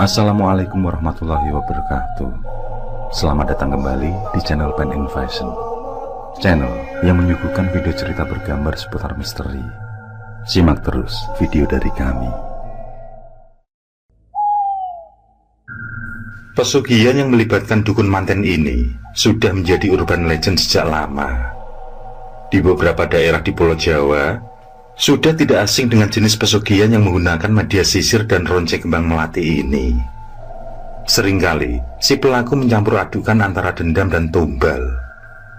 Assalamualaikum warahmatullahi wabarakatuh. Selamat datang kembali di channel Pen Invasion, channel yang menyuguhkan video cerita bergambar seputar misteri. Simak terus video dari kami. Pesugihan yang melibatkan dukun manten ini sudah menjadi urban legend sejak lama. Di beberapa daerah di Pulau Jawa sudah tidak asing dengan jenis pesugihan yang menggunakan media sisir dan ronce kembang melati ini. Seringkali si pelaku mencampur adukan antara dendam dan tumbal,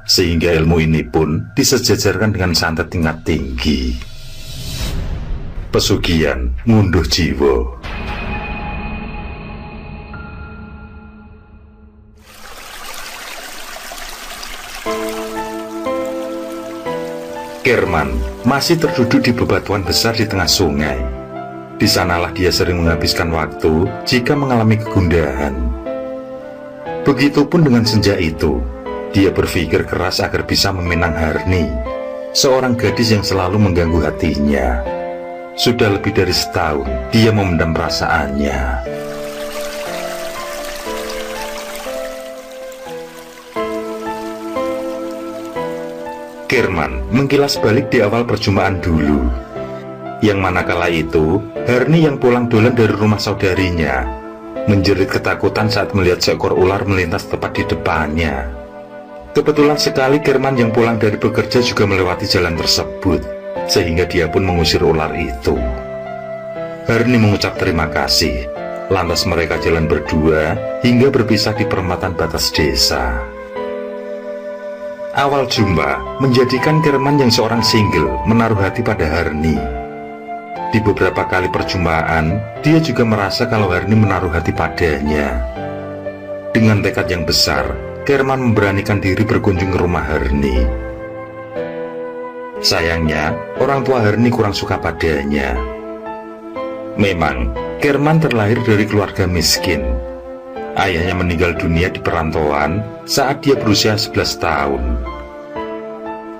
sehingga ilmu ini pun disejajarkan dengan santet tingkat tinggi. Pesugihan ngunduh jiwa. Kerman masih terduduk di bebatuan besar di tengah sungai. Di sanalah dia sering menghabiskan waktu jika mengalami kegundahan. Begitupun dengan senja itu, dia berpikir keras agar bisa meminang Harni, seorang gadis yang selalu mengganggu hatinya. Sudah lebih dari setahun dia memendam perasaannya. Kerman mengkilas balik di awal perjumpaan dulu, yang manakala itu Harni yang pulang dolan dari rumah saudarinya menjerit ketakutan saat melihat seekor ular melintas tepat di depannya. Kebetulan sekali Kerman yang pulang dari bekerja juga melewati jalan tersebut, sehingga dia pun mengusir ular itu. Harni mengucap terima kasih, lantas mereka jalan berdua hingga berpisah di perempatan batas desa. Awal jumpa menjadikan Kerman yang seorang single menaruh hati pada Harni. Di beberapa kali perjumpaan, dia juga merasa kalau Harni menaruh hati padanya. Dengan tekad yang besar, Kerman memberanikan diri berkunjung ke rumah Harni. Sayangnya, orang tua Harni kurang suka padanya. Memang, Kerman terlahir dari keluarga miskin. Ayahnya meninggal dunia di perantauan saat dia berusia 11 tahun.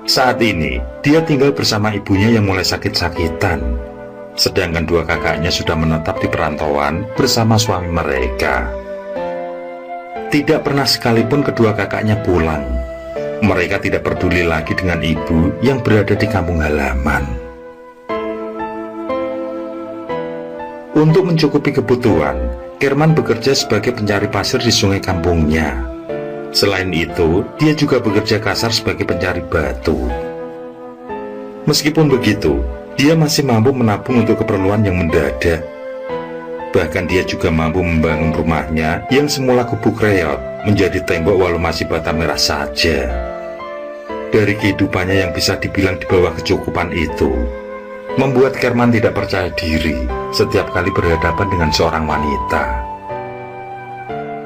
Saat ini, dia tinggal bersama ibunya yang mulai sakit-sakitan. Sedangkan dua kakaknya sudah menetap di perantauan bersama suami mereka. Tidak pernah sekalipun kedua kakaknya pulang. Mereka tidak peduli lagi dengan ibu yang berada di kampung halaman. Untuk mencukupi kebutuhan, Kerman bekerja sebagai pencari pasir di sungai kampungnya. Selain itu, dia juga bekerja kasar sebagai pencari batu. Meskipun begitu, dia masih mampu menabung untuk keperluan yang mendadak. Bahkan dia juga mampu membangun rumahnya yang semula gubuk reot menjadi tembok walau masih bata merah saja. Dari kehidupannya yang bisa dibilang di bawah kecukupan itu, membuat Kerman tidak percaya diri setiap kali berhadapan dengan seorang wanita.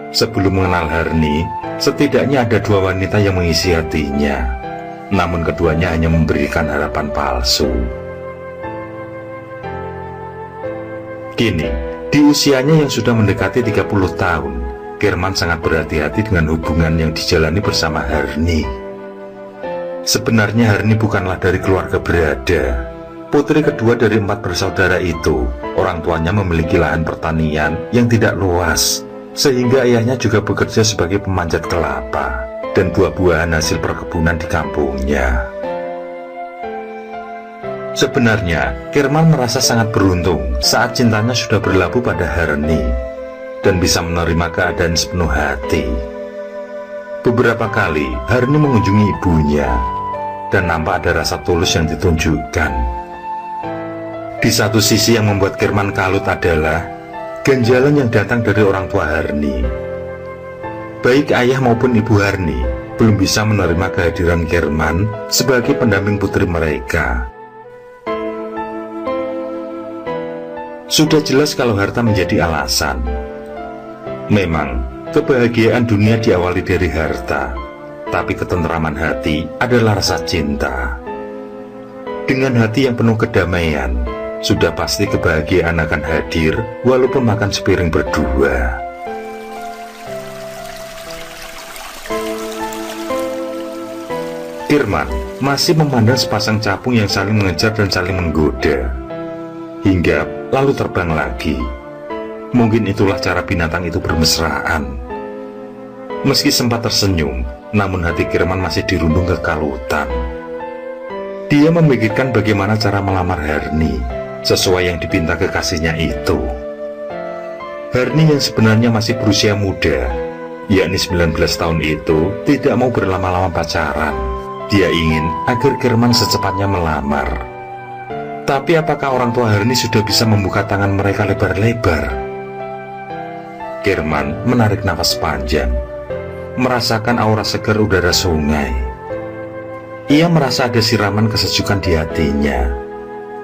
Sebelum mengenal Harni, setidaknya ada dua wanita yang mengisi hatinya. Namun keduanya hanya memberikan harapan palsu. Kini, di usianya yang sudah mendekati 30 tahun, Kerman sangat berhati-hati dengan hubungan yang dijalani bersama Harni. Sebenarnya Harni bukanlah dari keluarga berada. Putri kedua dari 4 bersaudara itu, orang tuanya memiliki lahan pertanian yang tidak luas, sehingga ayahnya juga bekerja sebagai pemanjat kelapa dan buah-buahan hasil perkebunan di kampungnya. Sebenarnya, Kerman merasa sangat beruntung saat cintanya sudah berlabuh pada Harni dan bisa menerima keadaan sepenuh hati. Beberapa kali, Harni mengunjungi ibunya dan nampak ada rasa tulus yang ditunjukkan. Di satu sisi yang membuat Kerman kalut adalah ganjalan yang datang dari orang tua Harni. Baik ayah maupun ibu Harni belum bisa menerima kehadiran Kerman sebagai pendamping putri mereka. Sudah jelas kalau harta menjadi alasan. Memang, kebahagiaan dunia diawali dari harta, tapi ketentraman hati adalah rasa cinta. Dengan hati yang penuh kedamaian, sudah pasti kebahagiaan akan hadir walaupun makan sepiring berdua. Kerman masih memandang sepasang capung yang saling mengejar dan saling menggoda. Hingga lalu terbang lagi. Mungkin itulah cara binatang itu bermesraan. Meski sempat tersenyum, namun hati Kirman masih dirundung kekalutan. Dia memikirkan bagaimana cara melamar Herni sesuai yang dipinta kekasihnya itu. Herni yang sebenarnya masih berusia muda, yakni 19 tahun itu, tidak mau berlama-lama pacaran. Dia ingin agar Kirman secepatnya melamar. Tapi apakah orang tua Herni sudah bisa membuka tangan mereka lebar-lebar? Kirman menarik nafas panjang, merasakan aura segar udara sungai. Ia merasa ada siraman kesejukan di hatinya.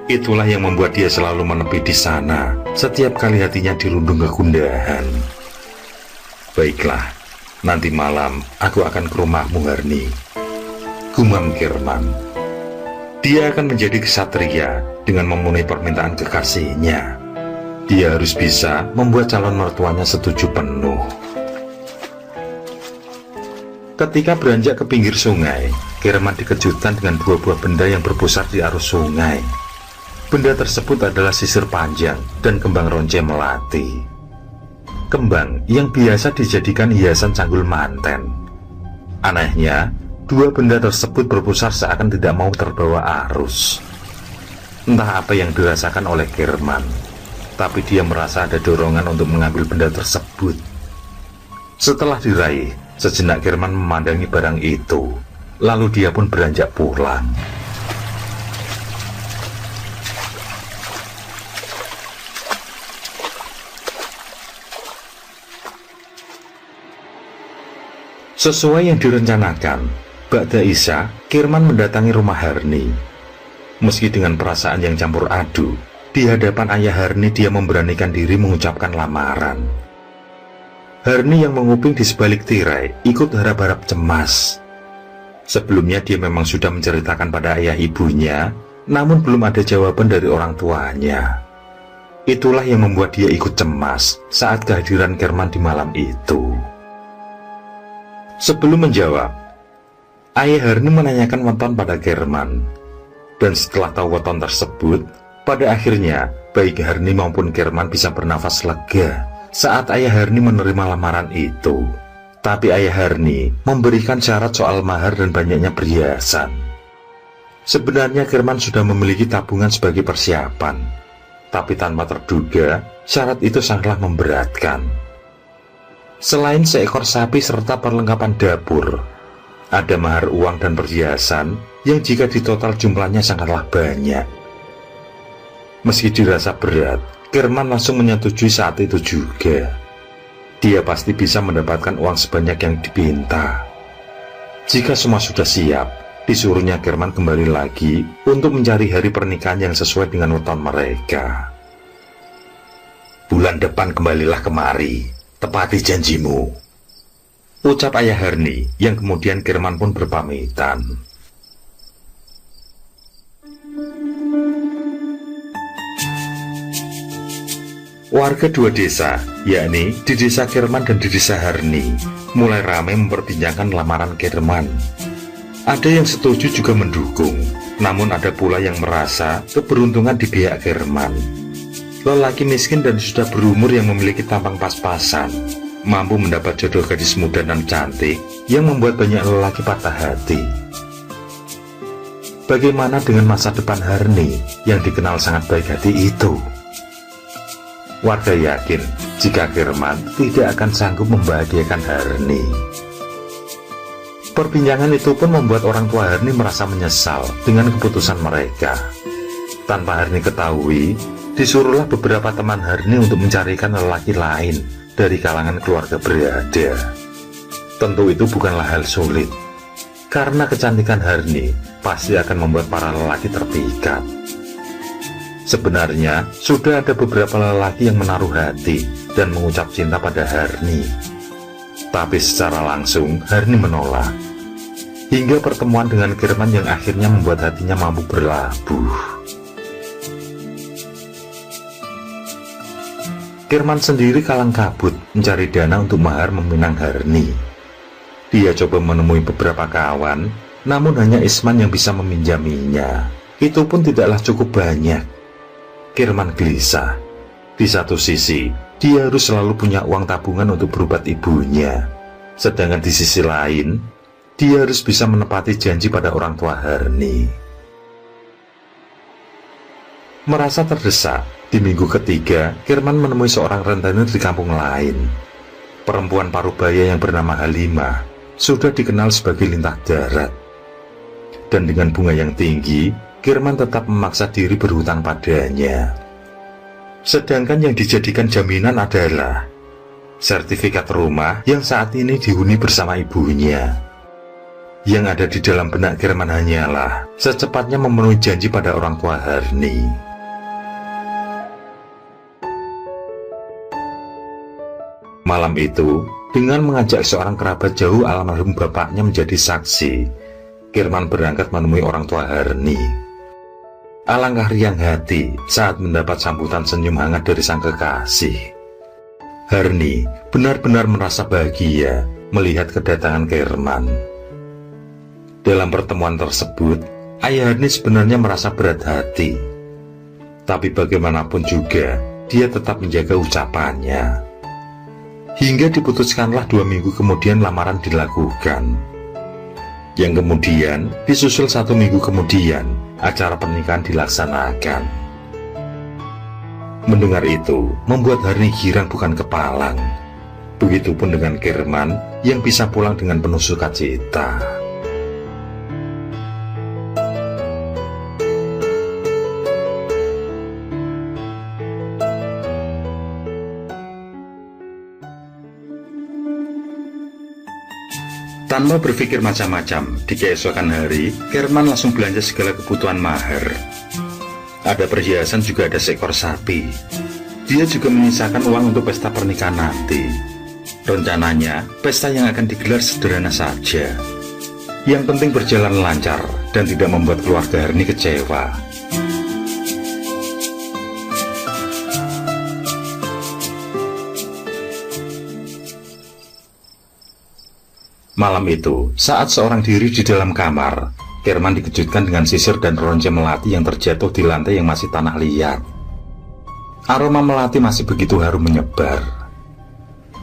Itulah yang membuat dia selalu menepi di sana setiap kali hatinya dirundung kegundahan. Baiklah, nanti malam aku akan ke rumahmu, Herni, gumam Kirman. Dia akan menjadi ksatria dengan memenuhi permintaan kekasihnya. Dia harus bisa membuat calon mertuanya setuju penuh. Ketika beranjak ke pinggir sungai, Kirman dikejutkan dengan dua buah benda yang berpusar di arus sungai. Benda tersebut adalah sisir panjang dan kembang ronce melati. Kembang yang biasa dijadikan hiasan canggul manten. Anehnya, dua benda tersebut berpusar seakan tidak mau terbawa arus. Entah apa yang dirasakan oleh Kirman, tapi dia merasa ada dorongan untuk mengambil benda tersebut. Setelah diraih, sejenak Kirman memandangi barang itu, lalu dia pun beranjak pulang. Sesuai yang direncanakan, ba'da Isya, Kirman mendatangi rumah Herni. Meski dengan perasaan yang campur aduk, di hadapan ayah Herni dia memberanikan diri mengucapkan lamaran. Herni yang menguping di sebalik tirai ikut harap-harap cemas. Sebelumnya dia memang sudah menceritakan pada ayah ibunya, namun belum ada jawaban dari orang tuanya. Itulah yang membuat dia ikut cemas saat kehadiran Kirman di malam itu. Sebelum menjawab, ayah Herni menanyakan weton pada Kirman. Dan setelah tahu weton tersebut, pada akhirnya baik Herni maupun Kirman bisa bernafas lega saat ayah Herni menerima lamaran itu. Tapi ayah Herni memberikan syarat soal mahar dan banyaknya perhiasan. Sebenarnya Kirman sudah memiliki tabungan sebagai persiapan, tapi tanpa terduga syarat itu sangatlah memberatkan. Selain seekor sapi serta perlengkapan dapur, ada mahar uang dan perhiasan yang jika ditotal jumlahnya sangatlah banyak. Meski dirasa berat, Kirman langsung menyetujui saat itu juga. Dia pasti bisa mendapatkan uang sebanyak yang dipinta. Jika semua sudah siap, disuruhnya Kirman kembali lagi untuk mencari hari pernikahan yang sesuai dengan weton mereka. Bulan depan kembalilah kemari, tepati janjimu, ucap ayah Herni, yang kemudian Kirman pun berpamitan. Warga dua desa, yakni di desa Kirman dan di desa Herni, mulai ramai memperbincangkan lamaran Kirman. Ada yang setuju juga mendukung, namun ada pula yang merasa keberuntungan di pihak Kirman. Lelaki miskin dan sudah berumur yang memiliki tampang pas-pasan, mampu mendapat jodoh gadis muda dan cantik yang membuat banyak lelaki patah hati. Bagaimana dengan masa depan Herni yang dikenal sangat baik hati itu? Warga yakin jika Kirman tidak akan sanggup membahagiakan Herni. Perbincangan itu pun membuat orang tua Herni merasa menyesal dengan keputusan mereka. Tanpa Herni ketahui, disuruhlah beberapa teman Herni untuk mencarikan lelaki lain dari kalangan keluarga berada. Tentu itu bukanlah hal sulit, karena kecantikan Herni pasti akan membuat para lelaki terpikat. Sebenarnya, sudah ada beberapa lelaki yang menaruh hati dan mengucap cinta pada Herni. Tapi secara langsung, Herni menolak. Hingga pertemuan dengan Kirman yang akhirnya membuat hatinya mampu berlabuh. Kirman sendiri kalang kabut mencari dana untuk mahar meminang Herni. Dia coba menemui beberapa kawan, namun hanya Isman yang bisa meminjaminya. Itu pun tidaklah cukup banyak. Kirman gelisah. Di satu sisi, dia harus selalu punya uang tabungan untuk berobat ibunya. Sedangkan di sisi lain, dia harus bisa menepati janji pada orang tua Harni. Merasa terdesak, di minggu ketiga, Kirman menemui seorang rentenir di kampung lain. Perempuan parubaya yang bernama Halimah sudah dikenal sebagai lintah darat. Dan dengan bunga yang tinggi, Kirman tetap memaksa diri berhutang padanya. Sedangkan yang dijadikan jaminan adalah sertifikat rumah yang saat ini dihuni bersama ibunya. Yang ada di dalam benak Kirman hanyalah secepatnya memenuhi janji pada orang tua Harni. Malam itu, dengan mengajak seorang kerabat jauh almarhum bapaknya menjadi saksi, Kirman berangkat menemui orang tua Harni. Alangkah riang hati saat mendapat sambutan senyum hangat dari sang kekasih. Harni benar-benar merasa bahagia melihat kedatangan Kirman. Dalam pertemuan tersebut, ayah Harni sebenarnya merasa berat hati. Tapi bagaimanapun juga, dia tetap menjaga ucapannya. Hingga diputuskanlah 2 minggu kemudian lamaran dilakukan. Yang kemudian disusul 1 minggu kemudian acara pernikahan dilaksanakan. Mendengar itu membuat Harni girang bukan kepalang. Begitupun dengan Kirman yang bisa pulang dengan penuh sukacita. Tanpa berpikir macam-macam, di keesokan hari, Kirman langsung belanja segala kebutuhan mahar. Ada perhiasan, juga ada seekor sapi. Dia juga menyisakan uang untuk pesta pernikahan nanti. Rencananya, pesta yang akan digelar sederhana saja. Yang penting berjalan lancar dan tidak membuat keluarga Harni kecewa. Malam itu, saat seorang diri di dalam kamar, Kirman dikejutkan dengan sisir dan ronce melati yang terjatuh di lantai yang masih tanah liat. Aroma melati masih begitu harum menyebar.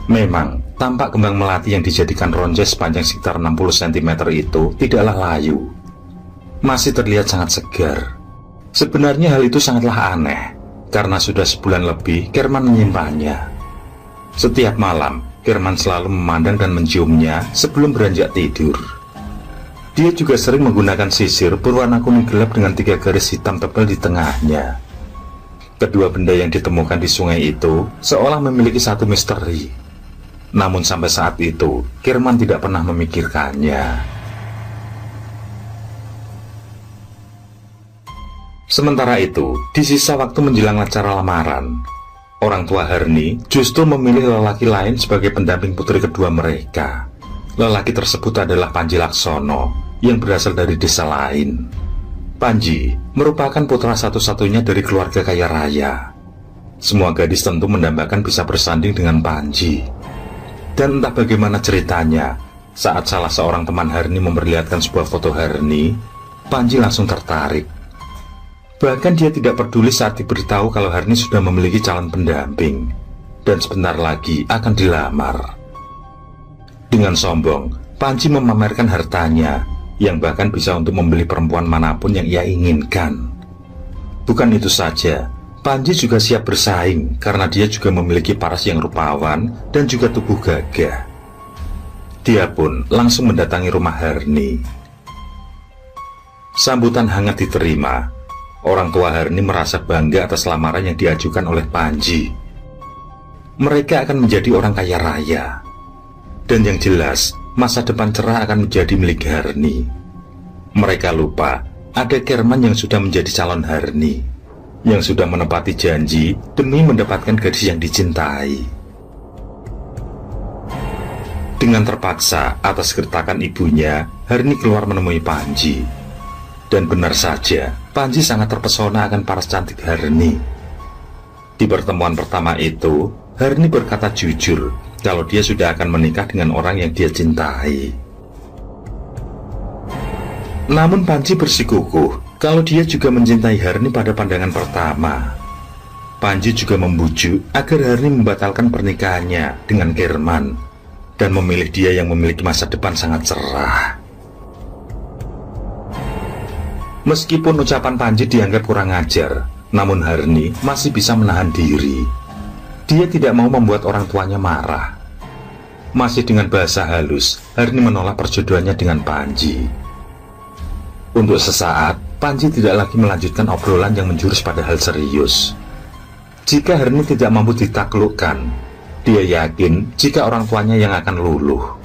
Memang, tampak kembang melati yang dijadikan ronce sepanjang sekitar 60 cm itu tidaklah layu. Masih terlihat sangat segar. Sebenarnya hal itu sangatlah aneh, karena sudah sebulan lebih Kirman menyimpannya. Setiap malam, Kirman selalu memandang dan menciumnya sebelum beranjak tidur. Dia juga sering menggunakan sisir berwarna kuning gelap dengan 3 garis hitam tebal di tengahnya. Kedua benda yang ditemukan di sungai itu seolah memiliki satu misteri. Namun sampai saat itu, Kirman tidak pernah memikirkannya. Sementara itu, di sisa waktu menjelang acara lamaran, orang tua Harni justru memilih lelaki lain sebagai pendamping putri kedua mereka. Lelaki tersebut adalah Panji Laksono yang berasal dari desa lain. Panji merupakan putra satu-satunya dari keluarga kaya raya. Semua gadis tentu mendambakan bisa bersanding dengan Panji. Dan entah bagaimana ceritanya, saat salah seorang teman Harni memperlihatkan sebuah foto Harni, Panji langsung tertarik. Bahkan dia tidak peduli saat diberitahu kalau Harni sudah memiliki calon pendamping dan sebentar lagi akan dilamar. Dengan sombong, Panji memamerkan hartanya yang bahkan bisa untuk membeli perempuan manapun yang ia inginkan. Bukan itu saja, Panji juga siap bersaing karena dia juga memiliki paras yang rupawan dan juga tubuh gagah. Dia pun langsung mendatangi rumah Harni. Sambutan hangat diterima. Orang tua Harni merasa bangga atas lamaran yang diajukan oleh Panji. Mereka akan menjadi orang kaya raya. Dan yang jelas, masa depan cerah akan menjadi milik Harni. Mereka lupa, ada Kirman yang sudah menjadi calon Harni, yang sudah menepati janji demi mendapatkan gadis yang dicintai. Dengan terpaksa atas gertakan ibunya, Harni keluar menemui Panji. Dan benar saja, Panji sangat terpesona akan paras cantik Harni. Di pertemuan pertama itu, Harni berkata jujur kalau dia sudah akan menikah dengan orang yang dia cintai. Namun Panji bersikukuh kalau dia juga mencintai Harni pada pandangan pertama. Panji juga membujuk agar Harni membatalkan pernikahannya dengan Kirman dan memilih dia yang memiliki masa depan sangat cerah. Meskipun ucapan Panji dianggap kurang ajar, namun Harni masih bisa menahan diri. Dia tidak mau membuat orang tuanya marah. Masih dengan bahasa halus, Harni menolak perjodohannya dengan Panji. Untuk sesaat, Panji tidak lagi melanjutkan obrolan yang menjurus pada hal serius. Jika Harni tidak mampu ditaklukkan, dia yakin jika orang tuanya yang akan luluh.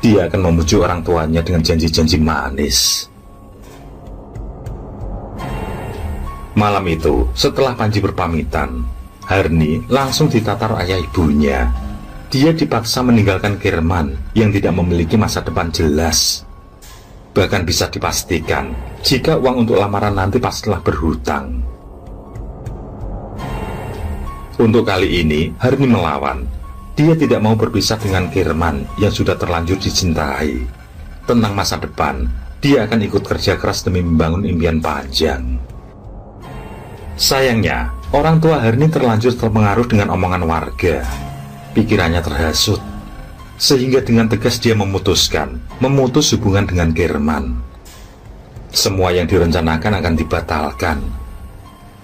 Dia akan membujuk orang tuanya dengan janji-janji manis. Malam itu, setelah Panji berpamitan, Harni langsung ditatar ayah ibunya. Dia dipaksa meninggalkan Kirman yang tidak memiliki masa depan jelas. Bahkan bisa dipastikan jika uang untuk lamaran nanti pastilah berhutang. Untuk kali ini, Harni melawan. Dia tidak mau berpisah dengan Kirman yang sudah terlanjur dicintai. Tentang masa depan, dia akan ikut kerja keras demi membangun impian panjang. Sayangnya, orang tua Harni terlanjur terpengaruh dengan omongan warga. Pikirannya terhasut, sehingga dengan tegas dia memutuskan memutus hubungan dengan Kirman. Semua yang direncanakan akan dibatalkan.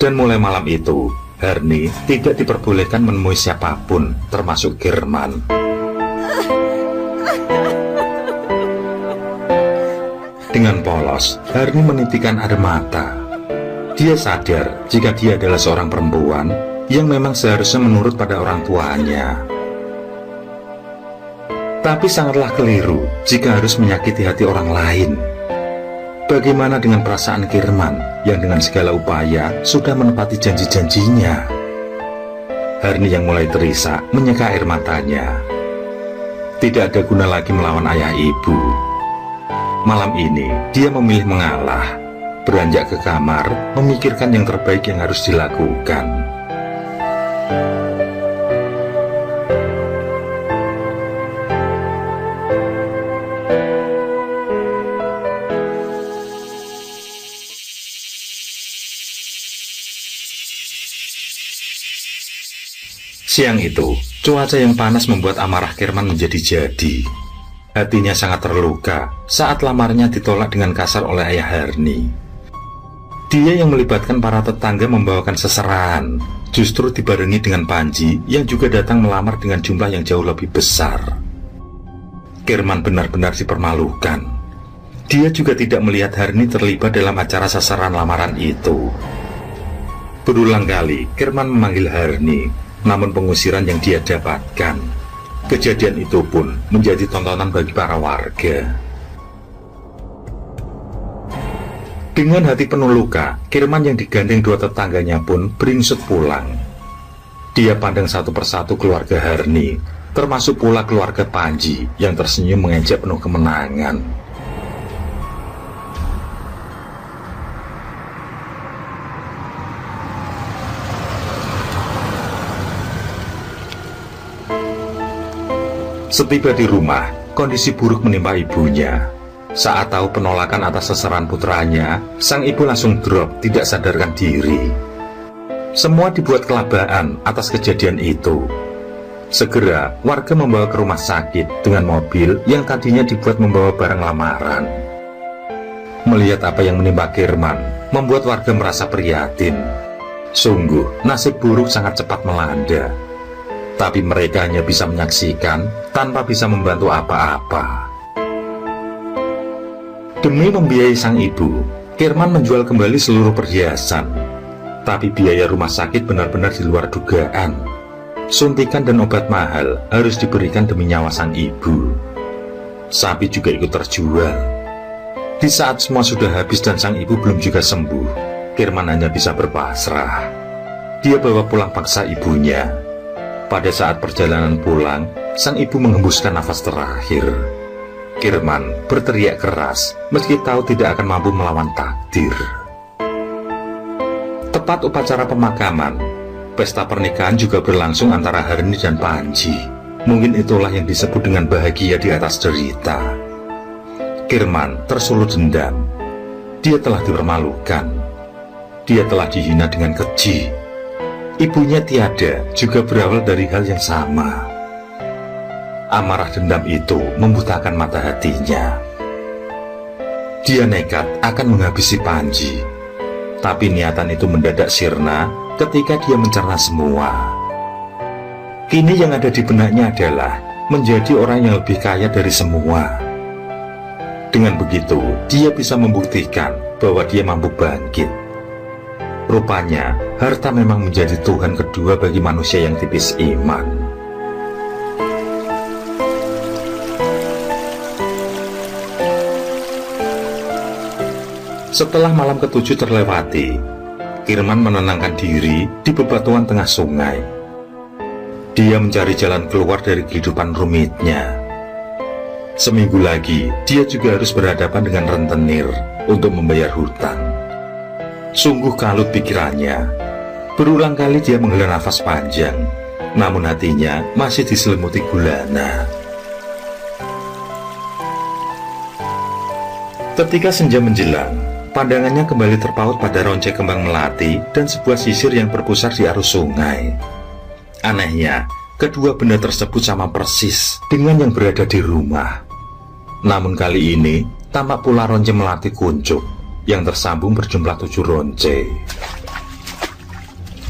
Dan mulai malam itu, Harni tidak diperbolehkan menemui siapapun, termasuk Kirman. Dengan polos, Harni menitikan air mata. Dia sadar jika dia adalah seorang perempuan yang memang seharusnya menurut pada orang tuanya. Tapi sangatlah keliru jika harus menyakiti hati orang lain. Bagaimana dengan perasaan Kirman yang dengan segala upaya sudah menepati janji-janjinya? Harni yang mulai terisak menyeka air matanya. Tidak ada guna lagi melawan ayah ibu. Malam ini dia memilih mengalah, beranjak ke kamar, memikirkan yang terbaik yang harus dilakukan. Siang itu, cuaca yang panas membuat amarah Kirman menjadi-jadi. Hatinya sangat terluka saat lamarnya ditolak dengan kasar oleh ayah Harni. Dia yang melibatkan para tetangga membawakan seserahan, justru dibarengi dengan Panji yang juga datang melamar dengan jumlah yang jauh lebih besar. Kirman benar-benar dipermalukan. Dia juga tidak melihat Harni terlibat dalam acara seserahan lamaran itu. Berulang kali, Kirman memanggil Harni, namun pengusiran yang dia dapatkan. Kejadian itu pun menjadi tontonan bagi para warga. Dengan hati penuh luka, Kirman yang digandeng dua tetangganya pun beringsut pulang. Dia pandang satu persatu keluarga Harni, termasuk pula keluarga Panji yang tersenyum mengejek penuh kemenangan. Setiba di rumah, kondisi buruk menimpa ibunya. Saat tahu penolakan atas seserahan putranya, sang ibu langsung drop, tidak sadarkan diri. Semua dibuat kelabaan atas kejadian itu. Segera, warga membawa ke rumah sakit dengan mobil yang tadinya dibuat membawa barang lamaran. Melihat apa yang menimpa Kirman, membuat warga merasa prihatin. Sungguh, nasib buruk sangat cepat melanda. Tapi mereka hanya bisa menyaksikan tanpa bisa membantu apa-apa. Demi membiayai sang ibu, Kirman menjual kembali seluruh perhiasan. Tapi biaya rumah sakit benar-benar di luar dugaan. Suntikan dan obat mahal harus diberikan demi nyawa sang ibu. Sapi juga ikut terjual. Di saat semua sudah habis dan sang ibu belum juga sembuh, Kirman hanya bisa berpasrah. Dia bawa pulang paksa ibunya. Pada saat perjalanan pulang, sang ibu menghembuskan nafas terakhir. Kirman berteriak keras, meski tahu tidak akan mampu melawan takdir. Tepat upacara pemakaman, pesta pernikahan juga berlangsung antara Harni dan Panji. Mungkin itulah yang disebut dengan bahagia di atas derita. Kirman tersulut dendam. Dia telah dipermalukan. Dia telah dihina dengan keji. Ibunya Tiada juga berawal dari hal yang sama. Amarah dendam itu membutakan mata hatinya. Dia nekat akan menghabisi Panji, tapi niatan itu mendadak sirna ketika dia mencerna semua. Kini yang ada di benaknya adalah menjadi orang yang lebih kaya dari semua. Dengan begitu, dia bisa membuktikan bahwa dia mampu bangkit. Rupanya, harta memang menjadi Tuhan kedua bagi manusia yang tipis iman. Setelah malam ketujuh terlewati, Kirman menenangkan diri di bebatuan tengah sungai. Dia mencari jalan keluar dari kehidupan rumitnya. Seminggu lagi, dia juga harus berhadapan dengan rentenir untuk membayar hutang. Sungguh kalut pikirannya. Berulang kali dia menghela nafas panjang, namun hatinya masih diselimuti gulana. Ketika senja menjelang, pandangannya kembali terpaut pada roncai kembang melati dan sebuah sisir yang berpusar di arus sungai. Anehnya, kedua benda tersebut sama persis dengan yang berada di rumah. Namun kali ini, tampak pula roncai melati kuncup yang tersambung berjumlah 7 roncai.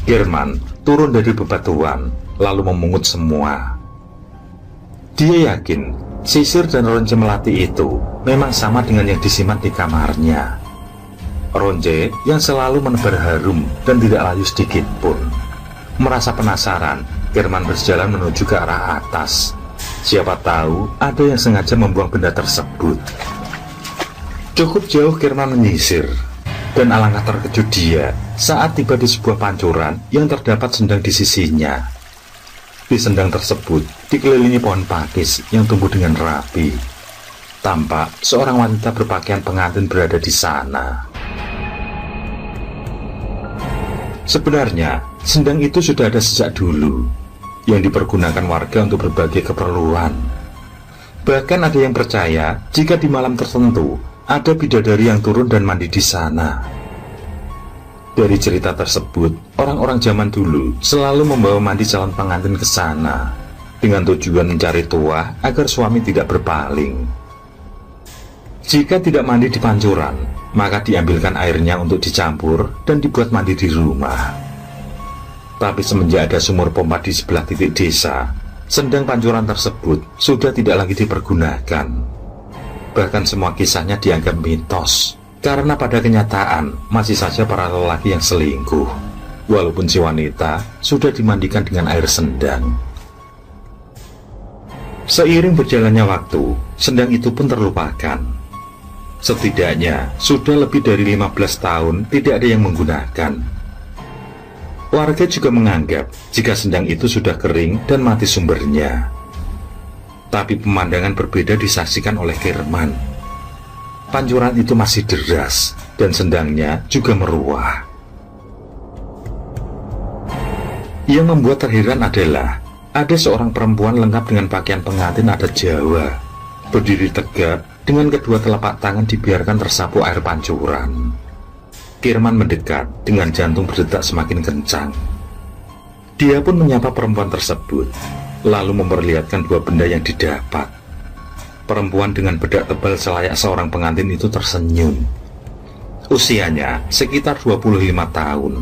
Kirman turun dari bebatuan, lalu memungut semua. Dia yakin sisir dan roncai melati itu memang sama dengan yang disimpan di kamarnya. Roncai yang selalu menebar harum dan tidak layu sedikit pun. Merasa penasaran, Kirman berjalan menuju ke arah atas. Siapa tahu ada yang sengaja membuang benda tersebut. Cukup jauh Kirman menyisir, dan alangkah terkejut dia saat tiba di sebuah pancuran yang terdapat sendang di sisinya. Di sendang tersebut dikelilingi pohon pakis yang tumbuh dengan rapi. Tampak seorang wanita berpakaian pengantin berada di sana. Sebenarnya, sendang itu sudah ada sejak dulu, yang dipergunakan warga untuk berbagai keperluan. Bahkan ada yang percaya jika di malam tertentu ada bidadari yang turun dan mandi di sana. Dari cerita tersebut, orang-orang zaman dulu selalu membawa mandi calon pengantin ke sana dengan tujuan mencari tuah agar suami tidak berpaling. Jika tidak mandi di pancuran, maka diambilkan airnya untuk dicampur dan dibuat mandi di rumah. Tapi semenjak ada sumur pompa di sebelah titik desa, sendang pancuran tersebut sudah tidak lagi dipergunakan. Bahkan semua kisahnya dianggap mitos, karena pada kenyataan masih saja para lelaki yang selingkuh, walaupun si wanita sudah dimandikan dengan air sendang. Seiring berjalannya waktu, sendang itu pun terlupakan. Setidaknya sudah lebih dari 15 tahun tidak ada yang menggunakan. Warga juga menganggap jika sendang itu sudah kering dan mati sumbernya. Tapi pemandangan berbeda disaksikan oleh Kirman. Pancuran itu masih deras dan sendangnya juga meruah. Yang membuat terheran adalah ada seorang perempuan lengkap dengan pakaian pengantin adat Jawa, berdiri tegak dengan kedua telapak tangan dibiarkan tersapu air pancuran. Kirman mendekat dengan jantung berdetak semakin kencang. Dia pun menyapa perempuan tersebut, lalu memperlihatkan dua benda yang didapat. Perempuan dengan bedak tebal selayak seorang pengantin itu tersenyum. Usianya sekitar 25 tahun.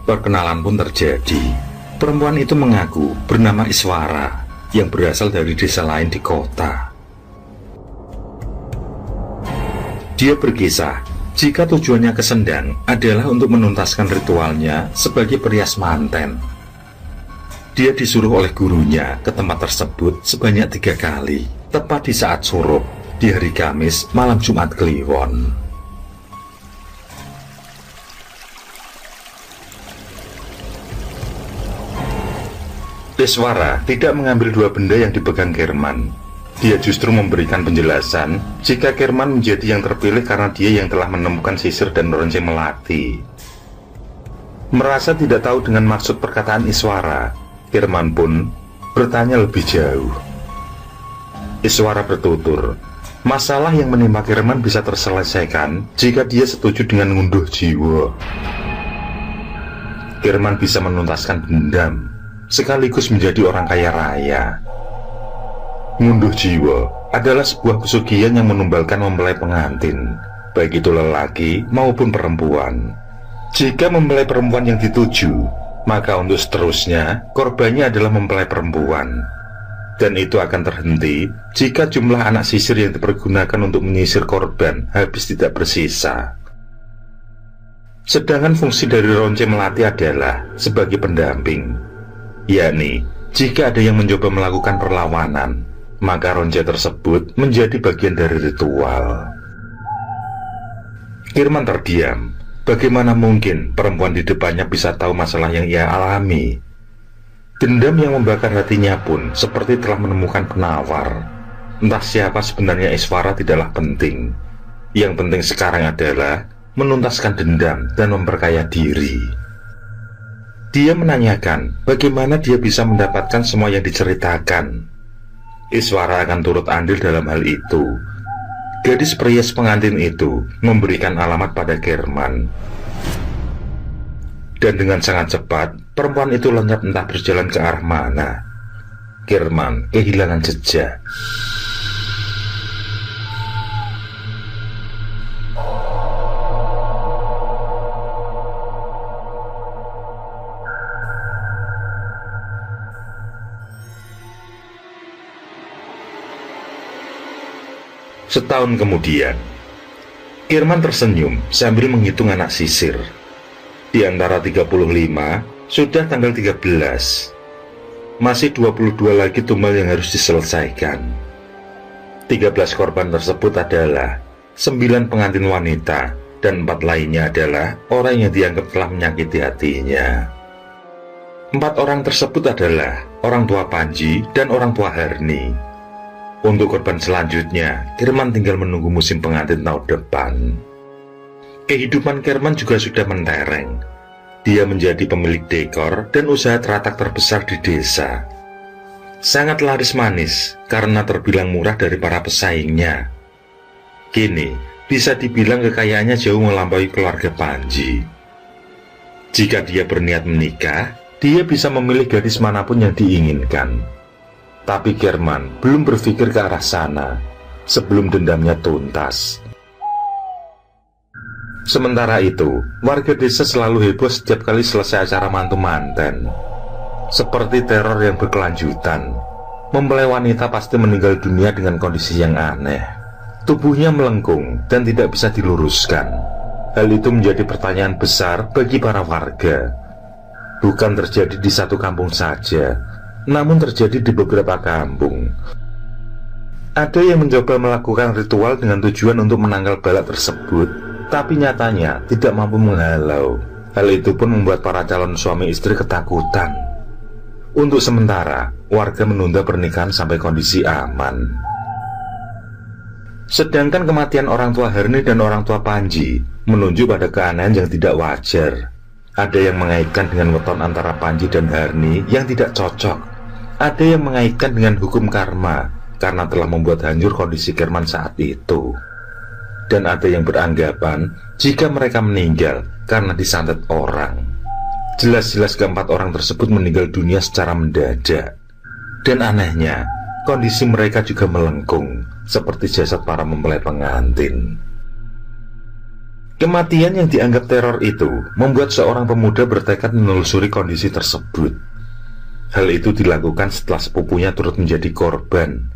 Perkenalan pun terjadi. Perempuan itu mengaku bernama Iswara, yang berasal dari desa lain di kota. Dia berkisah jika tujuannya ke Sendang adalah untuk menuntaskan ritualnya sebagai perias manten. Dia disuruh oleh gurunya ke tempat tersebut sebanyak 3 kali, tepat di saat surup, di hari Kamis malam Jumat Kliwon. Iswara tidak mengambil dua benda yang dipegang Kirman. Dia justru memberikan penjelasan jika Kirman menjadi yang terpilih karena dia yang telah menemukan sisir dan roncai melati. Merasa tidak tahu dengan maksud perkataan Iswara, Kirman pun bertanya lebih jauh. Iswara bertutur, masalah yang menimpa Kirman bisa terselesaikan jika dia setuju dengan ngunduh jiwa. Kirman bisa menuntaskan dendam, sekaligus menjadi orang kaya raya. Ngunduh jiwa adalah sebuah pesugihan yang menumbalkan mempelai pengantin, baik itu lelaki maupun perempuan. Jika mempelai perempuan yang dituju, maka untuk seterusnya korbannya adalah mempelai perempuan. Dan itu akan terhenti jika jumlah anak sisir yang dipergunakan untuk menyisir korban habis tidak bersisa. Sedangkan fungsi dari ronce melati adalah sebagai pendamping, yakni jika ada yang mencoba melakukan perlawanan, maka ronce tersebut menjadi bagian dari ritual. Kirman terdiam. Bagaimana mungkin perempuan di depannya bisa tahu masalah yang ia alami? Dendam yang membakar hatinya pun seperti telah menemukan penawar. Entah siapa sebenarnya Iswara tidaklah penting. Yang penting sekarang adalah menuntaskan dendam dan memperkaya diri. Dia menanyakan bagaimana dia bisa mendapatkan semua yang diceritakan. Iswara akan turut andil dalam hal itu. Gadis perias pengantin itu memberikan alamat pada Kirman. Dan dengan sangat cepat, perempuan itu lenyap entah berjalan ke arah mana. Kirman kehilangan jejak. Setahun kemudian, Kirman tersenyum sambil menghitung anak sisir. Di antara 35, sudah tanggal 13. Masih 22 lagi tumbal yang harus diselesaikan. 13 korban tersebut adalah 9 pengantin wanita, dan 4 lainnya adalah orang yang dianggap telah menyakiti hatinya. 4 orang tersebut adalah orang tua Panji dan orang tua Herni. Untuk korban selanjutnya, Kirman tinggal menunggu musim pengantin tahun depan. Kehidupan Kirman juga sudah mentereng. Dia menjadi pemilik dekor dan usaha teratak terbesar di desa. Sangat laris manis karena terbilang murah dari para pesaingnya. Kini, bisa dibilang kekayaannya jauh melampaui keluarga Panji. Jika dia berniat menikah, dia bisa memilih gadis manapun yang diinginkan. Tapi Kirman belum berpikir ke arah sana sebelum dendamnya tuntas. Sementara itu, warga desa selalu heboh setiap kali selesai acara mantu manten. Seperti teror yang berkelanjutan, mempelai wanita pasti meninggal dunia dengan kondisi yang aneh. Tubuhnya melengkung dan tidak bisa diluruskan. Hal itu menjadi pertanyaan besar bagi para warga. Bukan terjadi di satu kampung saja, namun terjadi di beberapa kampung. Ada yang mencoba melakukan ritual dengan tujuan untuk menangkal bala tersebut, tapi nyatanya tidak mampu menghalau. Hal itu pun membuat para calon suami istri ketakutan. Untuk sementara, warga menunda pernikahan sampai kondisi aman. Sedangkan kematian orang tua Herni dan orang tua Panji menunjuk pada keanehan yang tidak wajar. Ada yang mengaitkan dengan weton antara Panji dan Herni yang tidak cocok. Ada yang mengaitkan dengan hukum karma karena telah membuat hancur kondisi Kirman saat itu. Dan ada yang beranggapan jika mereka meninggal karena disantet orang. Jelas-jelas keempat orang tersebut meninggal dunia secara mendadak. Dan anehnya, kondisi mereka juga melengkung seperti jasad para mempelai pengantin. Kematian yang dianggap teror itu membuat seorang pemuda bertekad menelusuri kondisi tersebut. Hal itu dilakukan setelah sepupunya turut menjadi korban.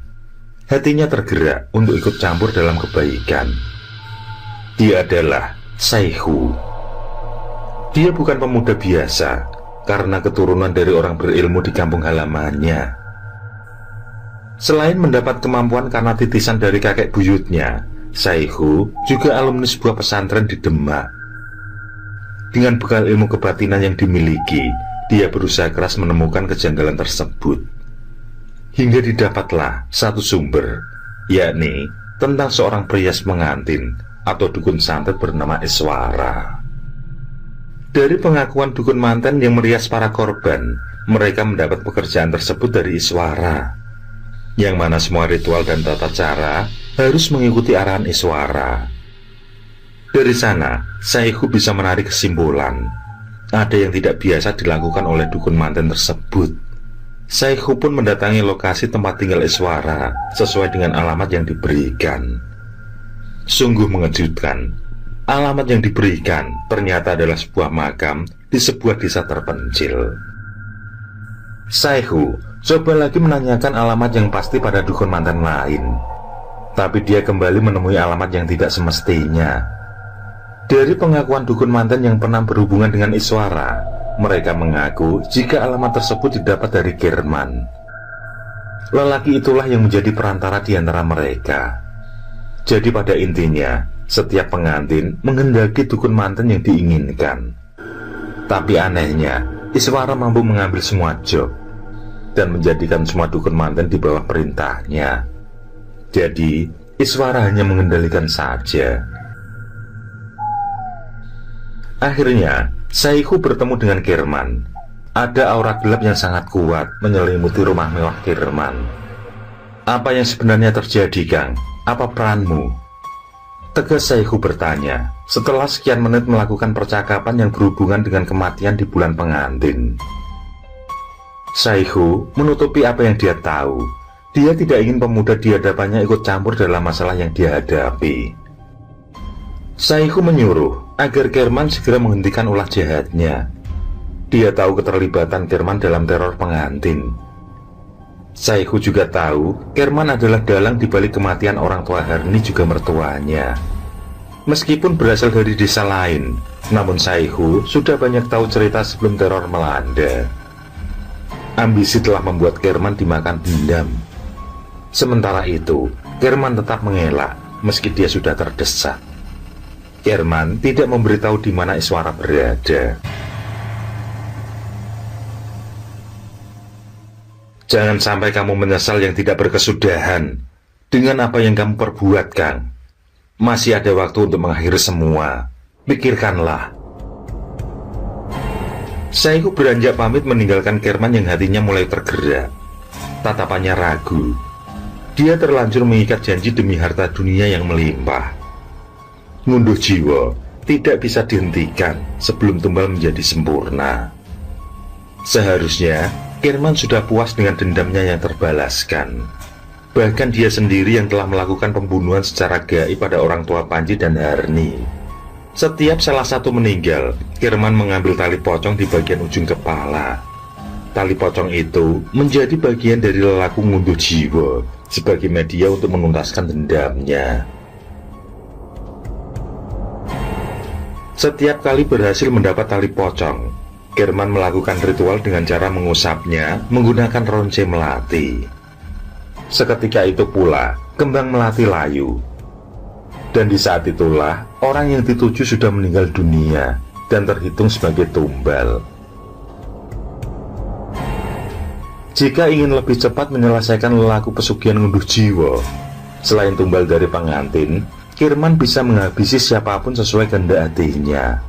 Hatinya tergerak untuk ikut campur dalam kebaikan. Dia adalah Saihu. Dia bukan pemuda biasa karena keturunan dari orang berilmu di kampung halamannya. Selain mendapat kemampuan karena titisan dari kakek buyutnya, Saihu juga alumni sebuah pesantren di Demak. Dengan bekal ilmu kebatinan yang dimiliki, dia berusaha keras menemukan kejanggalan tersebut. Hingga didapatlah satu sumber, yakni tentang seorang perias pengantin atau dukun santet bernama Iswara. Dari pengakuan dukun manten yang merias para korban, mereka mendapat pekerjaan tersebut dari Iswara, yang mana semua ritual dan tata cara harus mengikuti arahan Iswara. Dari sana, Saihu bisa menarik kesimpulan ada yang tidak biasa dilakukan oleh dukun manten tersebut. Saihu pun mendatangi lokasi tempat tinggal Iswara sesuai dengan alamat yang diberikan. Sungguh mengejutkan, alamat yang diberikan ternyata adalah sebuah makam di sebuah desa terpencil. Saihu coba lagi menanyakan alamat yang pasti pada dukun manten lain, tapi dia kembali menemui alamat yang tidak semestinya. Dari pengakuan dukun manten yang pernah berhubungan dengan Iswara, mereka mengaku jika alamat tersebut didapat dari Kerman. Lelaki itulah yang menjadi perantara di antara mereka. Jadi pada intinya, setiap pengantin menghendaki dukun manten yang diinginkan. Tapi anehnya, Iswara mampu mengambil semua job dan menjadikan semua dukun manten di bawah perintahnya. Jadi, Iswara hanya mengendalikan saja. Akhirnya, Saihu bertemu dengan Kerman. Ada aura gelap yang sangat kuat menyelimuti rumah mewah Kerman. Apa yang sebenarnya terjadi, Kang? Apa peranmu? Tegas Saihu bertanya setelah sekian menit melakukan percakapan yang berhubungan dengan kematian di bulan pengantin. Saihu menutupi apa yang dia tahu. Dia tidak ingin pemuda di hadapannya ikut campur dalam masalah yang dia hadapi. Saihu menyuruh agar Kerman segera menghentikan ulah jahatnya. Dia tahu keterlibatan Kerman dalam teror pengantin. Saihu juga tahu Kerman adalah dalang di balik kematian orang tua Harni juga mertuanya. Meskipun berasal dari desa lain, namun Saihu sudah banyak tahu cerita sebelum teror melanda. Ambisi telah membuat Kerman dimakan dendam. Sementara itu, Kerman tetap mengelak meski dia sudah terdesak. Kerman tidak memberitahu di mana Iswara berada. Jangan sampai kamu menyesal yang tidak berkesudahan dengan apa yang kamu perbuat, Kang. Masih ada waktu untuk mengakhiri semua. Pikirkanlah. Saihu beranjak pamit meninggalkan Kerman yang hatinya mulai tergerak. Tatapannya ragu. Dia terlanjur mengikat janji demi harta dunia yang melimpah. Ngunduh jiwa tidak bisa dihentikan sebelum tumbal menjadi sempurna. Seharusnya Kerman sudah puas dengan dendamnya yang terbalaskan. Bahkan dia sendiri yang telah melakukan pembunuhan secara gaib pada orang tua Panji dan Harni. Setiap salah satu meninggal, Kerman mengambil tali pocong di bagian ujung kepala. Tali pocong itu menjadi bagian dari lelaku ngunduh jiwa sebagai media untuk menuntaskan dendamnya. Setiap kali berhasil mendapat tali pocong, Kerman melakukan ritual dengan cara mengusapnya menggunakan ronce melati. Seketika itu pula, kembang melati layu. Dan di saat itulah, orang yang dituju sudah meninggal dunia dan terhitung sebagai tumbal. Jika ingin lebih cepat menyelesaikan lelaku pesugihan ngunduh jiwa, selain tumbal dari pengantin, Kerman bisa menghabisi siapapun sesuai kehendak hatinya.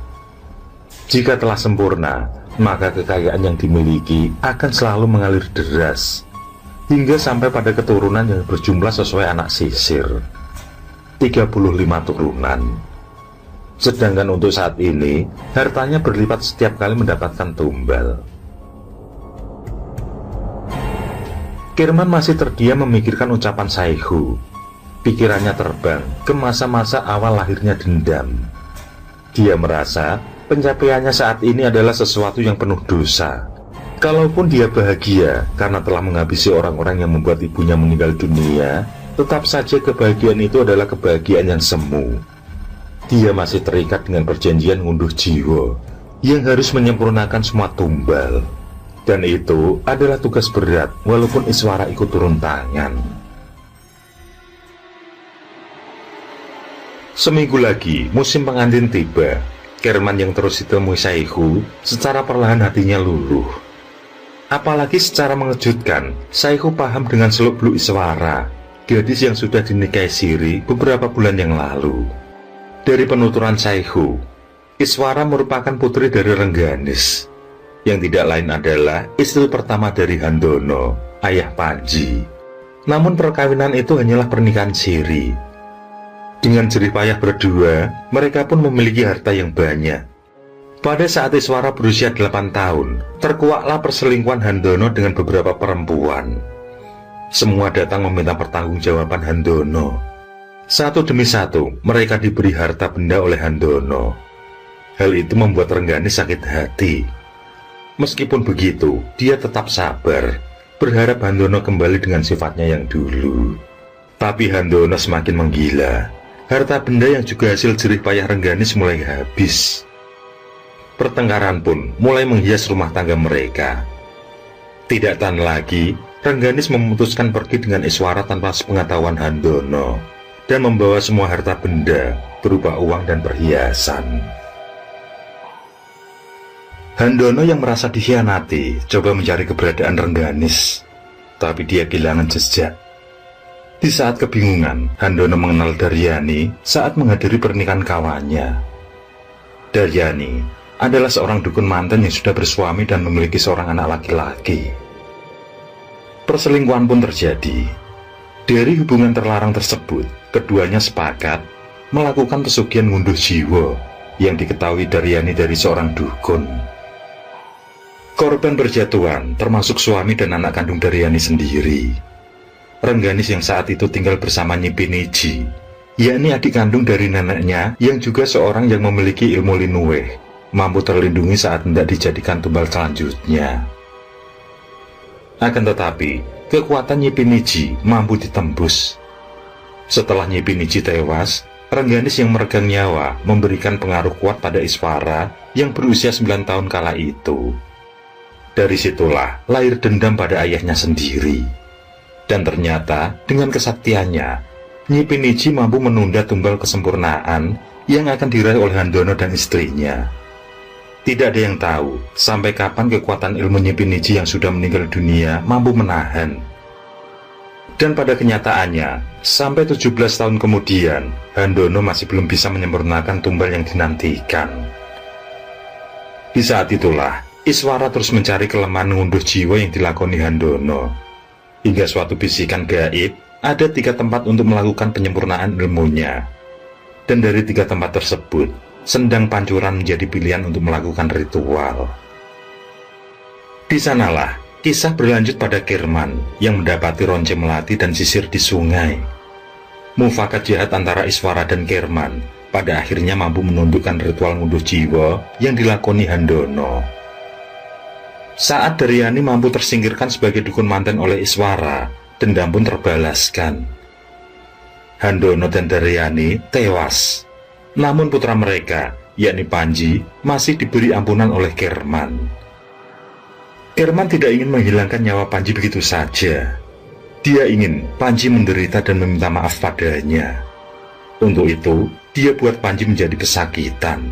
Jika telah sempurna, maka kekayaan yang dimiliki akan selalu mengalir deras, hingga sampai pada keturunan yang berjumlah sesuai anak sisir, 35 turunan. Sedangkan untuk saat ini, hartanya berlipat setiap kali mendapatkan tumbal. Kerman masih terdiam memikirkan ucapan Saihu. Pikirannya terbang ke masa-masa awal lahirnya dendam. Dia merasa pencapaiannya saat ini adalah sesuatu yang penuh dosa. Kalaupun dia bahagia karena telah menghabisi orang-orang yang membuat ibunya meninggal dunia, tetap saja kebahagiaan itu adalah kebahagiaan yang semu. Dia masih terikat dengan perjanjian ngunduh jiwa yang harus menyempurnakan semua tumbal. Dan itu adalah tugas berat walaupun Iswara ikut turun tangan. Seminggu lagi, musim pengantin tiba. Kerman yang terus ditemui Saihu, secara perlahan hatinya luluh. Apalagi secara mengejutkan, Saihu paham dengan seluk-beluk Iswara, gadis yang sudah dinikahi Siri beberapa bulan yang lalu. Dari penuturan Saihu, Iswara merupakan putri dari Rengganis, yang tidak lain adalah istri pertama dari Handono, ayah Panji. Namun perkawinan itu hanyalah pernikahan Siri. Dengan jerih payah berdua, mereka pun memiliki harta yang banyak. Pada saat Iswara berusia 8 tahun, terkuaklah perselingkuhan Handono dengan beberapa perempuan. Semua datang meminta pertanggungjawaban Handono. Satu demi satu, mereka diberi harta benda oleh Handono. Hal itu membuat Rengganis sakit hati. Meskipun begitu, dia tetap sabar, berharap Handono kembali dengan sifatnya yang dulu. Tapi Handono semakin menggila. Harta benda yang juga hasil jerih payah Rengganis mulai habis. Pertengkaran pun mulai menghias rumah tangga mereka. Tidak tahan lagi, Rengganis memutuskan pergi dengan Iswara tanpa sepengetahuan Handono dan membawa semua harta benda berupa uang dan perhiasan. Handono yang merasa dikhianati coba mencari keberadaan Rengganis, tapi dia kehilangan jejak. Di saat kebingungan, Handono mengenal Daryani saat menghadiri pernikahan kawannya. Daryani adalah seorang dukun manten yang sudah bersuami dan memiliki seorang anak laki-laki. Perselingkuhan pun terjadi. Dari hubungan terlarang tersebut, keduanya sepakat melakukan pesugihan ngunduh jiwa yang diketahui Daryani dari seorang dukun. Korban berjatuhan termasuk suami dan anak kandung Daryani sendiri. Rengganis yang saat itu tinggal bersama Nyi Piniji, yakni adik kandung dari neneknya yang juga seorang yang memiliki ilmu linuweh, mampu terlindungi saat hendak dijadikan tumbal selanjutnya. Akan tetapi, kekuatan Nyi Piniji mampu ditembus. Setelah Nyi Piniji tewas, Rengganis yang meregang nyawa memberikan pengaruh kuat pada Iswara yang berusia 9 tahun kala itu. Dari situlah lahir dendam pada ayahnya sendiri. Dan ternyata dengan kesaktiannya, Nyi Piniji mampu menunda tumbal kesempurnaan yang akan diraih oleh Handono dan istrinya. Tidak ada yang tahu sampai kapan kekuatan ilmu Nyi Piniji yang sudah meninggal dunia mampu menahan. Dan pada kenyataannya, sampai 17 tahun kemudian, Handono masih belum bisa menyempurnakan tumbal yang dinantikan. Di saat itulah, Iswara terus mencari kelemahan ngunduh jiwa yang dilakoni Handono. Hingga suatu bisikan gaib, ada 3 tempat untuk melakukan penyempurnaan ilmunya. Dan dari 3 tempat tersebut, Sendang Pancuran menjadi pilihan untuk melakukan ritual. Di sanalah, kisah berlanjut pada Kirman yang mendapati Ronce Melati dan sisir di sungai. Mufakat jahat antara Iswara dan Kirman pada akhirnya mampu menundukkan ritual ngunduh jiwa yang dilakoni Handono. Saat Daryani mampu tersingkirkan sebagai dukun manten oleh Iswara, dendam pun terbalaskan. Handono dan Daryani tewas. Namun putra mereka, yakni Panji, masih diberi ampunan oleh Kirman. Kirman tidak ingin menghilangkan nyawa Panji begitu saja. Dia ingin Panji menderita dan meminta maaf padanya. Untuk itu, dia buat Panji menjadi kesakitan,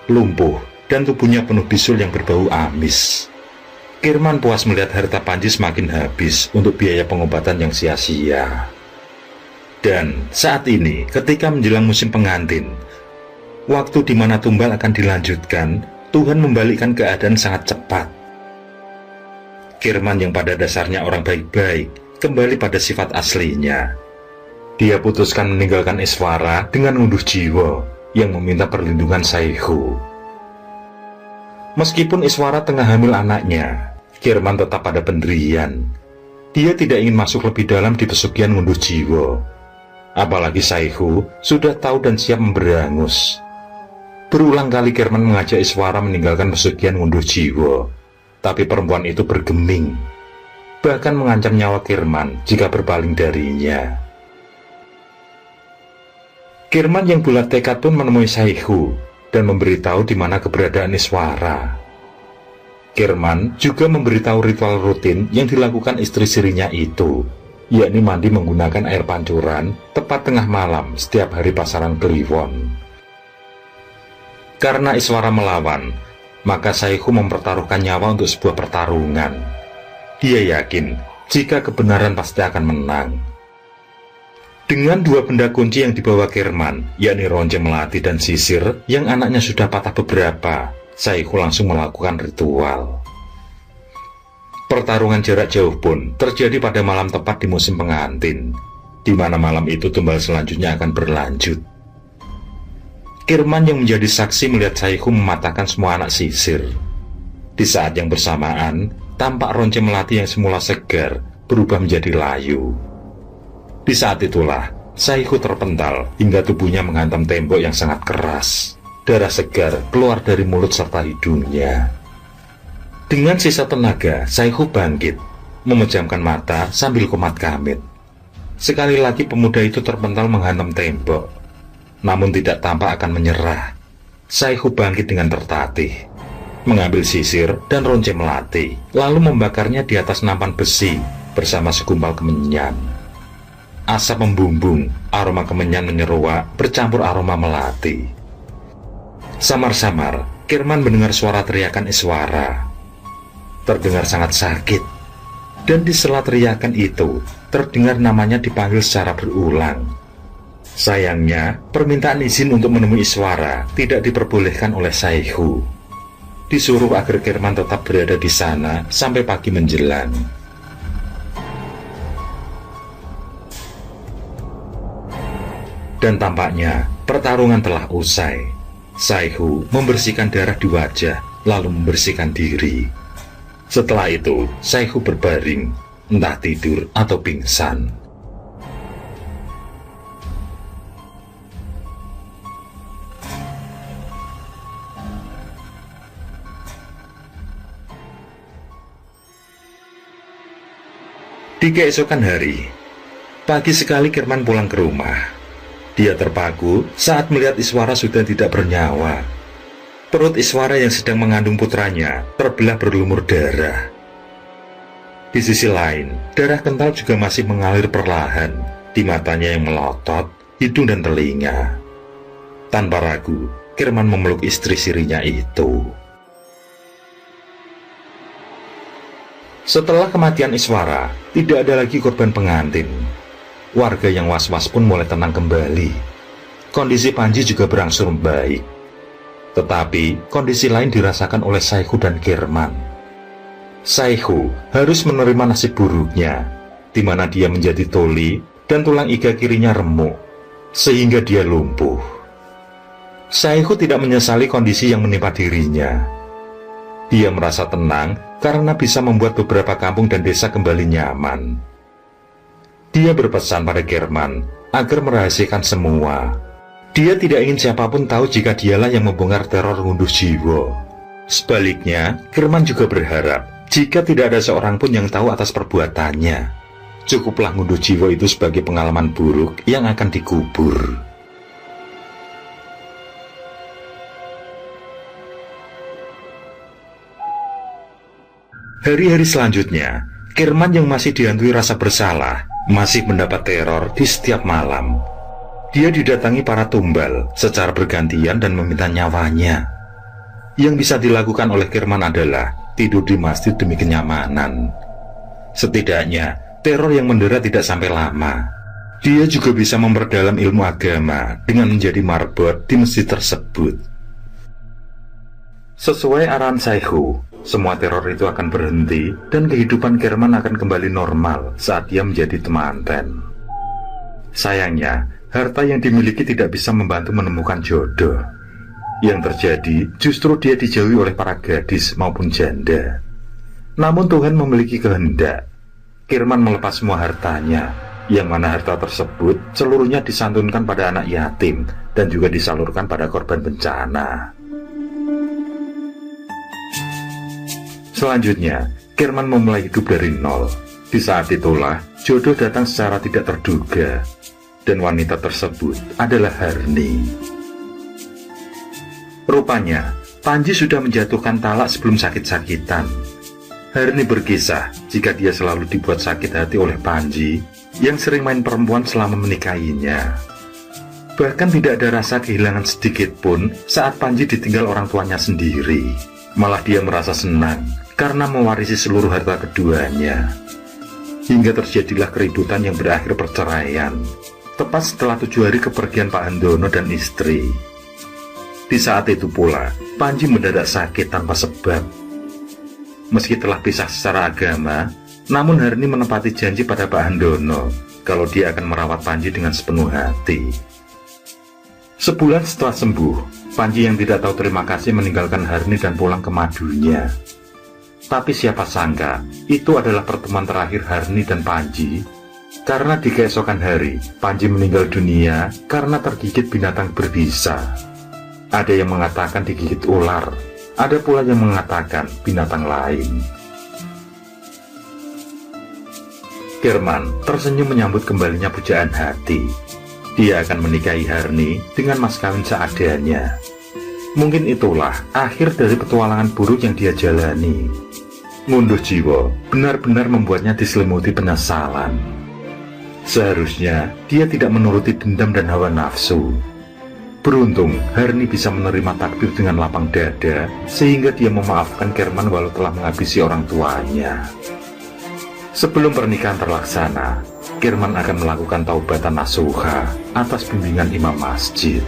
lumpuh, dan tubuhnya penuh bisul yang berbau amis. Kirman puas melihat harta Panji semakin habis untuk biaya pengobatan yang sia-sia. Dan saat ini, ketika menjelang musim pengantin, waktu di mana tumbal akan dilanjutkan, Tuhan membalikkan keadaan sangat cepat. Kirman yang pada dasarnya orang baik-baik, kembali pada sifat aslinya. Dia putuskan meninggalkan Iswara dengan ngunduh jiwa yang meminta perlindungan Saihu. Meskipun Iswara tengah hamil anaknya, Kirman tetap pada pendirian. Dia tidak ingin masuk lebih dalam di pesugihan ngunduh jiwa. Apalagi Saihu sudah tahu dan siap memberangus. Berulang kali Kirman mengajak Iswara meninggalkan pesugihan ngunduh jiwa, tapi perempuan itu bergeming, bahkan mengancam nyawa Kirman jika berpaling darinya. Kirman yang bulat tekad pun menemui Saihu dan memberitahu di mana keberadaan Iswara. Kirman juga memberitahu ritual rutin yang dilakukan istri sirinya itu, yakni mandi menggunakan air pancuran tepat tengah malam setiap hari pasaran Kliwon. Karena Iswara melawan, maka Saihu mempertaruhkan nyawa untuk sebuah pertarungan. Dia yakin jika kebenaran pasti akan menang. Dengan 2 benda kunci yang dibawa Kirman, yakni Ronce Melati dan sisir yang anaknya sudah patah beberapa, Saihu langsung melakukan ritual. Pertarungan jarak jauh pun terjadi pada malam tepat di musim pengantin, di mana malam itu tumbal selanjutnya akan berlanjut. Kirman yang menjadi saksi melihat Saihu mematahkan semua anak sisir. Di saat yang bersamaan, tampak Ronce Melati yang semula segar berubah menjadi layu. Di saat itulah, Saihu terpental hingga tubuhnya menghantam tembok yang sangat keras. Darah segar keluar dari mulut serta hidungnya. Dengan sisa tenaga, Saihu bangkit, memejamkan mata sambil kumat kamit. Sekali lagi pemuda itu terpental menghantam tembok. Namun tidak tampak akan menyerah. Saihu bangkit dengan tertatih, mengambil sisir dan Ronce Melati, lalu membakarnya di atas nampan besi bersama segumpal kemenyan. Asap membumbung, aroma kemenyan menyeruak bercampur aroma melati. Samar-samar, Kirman mendengar suara teriakan Iswara. Terdengar sangat sakit, dan di sela teriakan itu terdengar namanya dipanggil secara berulang. Sayangnya, permintaan izin untuk menemui Iswara tidak diperbolehkan oleh Saihu. Disuruh agar Kirman tetap berada di sana sampai pagi menjelang. Dan tampaknya pertarungan telah usai. Saihu membersihkan darah di wajah, lalu membersihkan diri. Setelah itu, Saihu berbaring, entah tidur atau pingsan. Di keesokan hari, pagi sekali Kirman pulang ke rumah. Dia terpaku saat melihat Iswara sudah tidak bernyawa. Perut Iswara yang sedang mengandung putranya terbelah berlumur darah. Di sisi lain, darah kental juga masih mengalir perlahan di matanya yang melotot, hidung dan telinga. Tanpa ragu, Kirman memeluk istri sirinya itu. Setelah kematian Iswara, tidak ada lagi korban pengantin. Warga yang was-was pun mulai tenang kembali. Kondisi Panji juga berangsur membaik. Tetapi, kondisi lain dirasakan oleh Saihu dan Kirman. Saihu harus menerima nasib buruknya, di mana dia menjadi tuli dan tulang iga kirinya remuk, sehingga dia lumpuh. Saihu tidak menyesali kondisi yang menimpa dirinya. Dia merasa tenang karena bisa membuat beberapa kampung dan desa kembali nyaman. Dia berpesan pada Kirman agar merahasiakan semua. Dia tidak ingin siapapun tahu jika dialah yang membongkar teror ngunduh jiwa. Sebaliknya, Kirman juga berharap jika tidak ada seorang pun yang tahu atas perbuatannya. Cukuplah ngunduh jiwa itu sebagai pengalaman buruk yang akan dikubur. Hari-hari selanjutnya, Kirman yang masih dihantui rasa bersalah masih mendapat teror di setiap malam. Dia didatangi para tumbal secara bergantian dan meminta nyawanya. Yang bisa dilakukan oleh Kirman adalah tidur di masjid demi kenyamanan. Setidaknya, teror yang mendera tidak sampai lama. Dia juga bisa memperdalam ilmu agama dengan menjadi marbot di masjid tersebut. Sesuai arahan Saihu, semua teror itu akan berhenti dan kehidupan Kirman akan kembali normal saat dia menjadi temanten. Sayangnya, harta yang dimiliki tidak bisa membantu menemukan jodoh. Yang terjadi justru dia dijauhi oleh para gadis maupun janda. Namun Tuhan memiliki kehendak. Kirman melepas semua hartanya, yang mana harta tersebut seluruhnya disantunkan pada anak yatim dan juga disalurkan pada korban bencana. Selanjutnya, Kirman memulai hidup dari nol. Di saat itulah, jodoh datang secara tidak terduga. Dan wanita tersebut adalah Harni. Rupanya, Panji sudah menjatuhkan talak sebelum sakit-sakitan. Harni berkisah jika dia selalu dibuat sakit hati oleh Panji, yang sering main perempuan selama menikahinya. Bahkan tidak ada rasa kehilangan sedikit pun saat Panji ditinggal orang tuanya sendiri. Malah dia merasa senang karena mewarisi seluruh harta keduanya. Hingga terjadilah keributan yang berakhir perceraian, tepat setelah 7 hari kepergian Pak Handono dan istri. Di saat itu pula, Panji mendadak sakit tanpa sebab. Meski telah pisah secara agama, namun Harni menepati janji pada Pak Handono kalau dia akan merawat Panji dengan sepenuh hati. Sebulan setelah sembuh, Panji yang tidak tahu terima kasih meninggalkan Harni dan pulang ke madunya. Tapi siapa sangka, itu adalah pertemuan terakhir Harni dan Panji, karena di keesokan hari, Panji meninggal dunia karena tergigit binatang berbisa. Ada yang mengatakan digigit ular, ada pula yang mengatakan binatang lain. Kerman tersenyum menyambut kembalinya pujaan hati. Dia akan menikahi Harni dengan mas kawin seadanya. Mungkin itulah akhir dari petualangan buruk yang dia jalani. Ngunduh jiwa benar-benar membuatnya diselimuti penyesalan. Seharusnya dia tidak menuruti dendam dan hawa nafsu. Beruntung Harni bisa menerima takdir dengan lapang dada, sehingga dia memaafkan Kerman walau telah menghabisi orang tuanya. Sebelum pernikahan terlaksana, Kerman akan melakukan taubatan nasuha atas bimbingan imam masjid.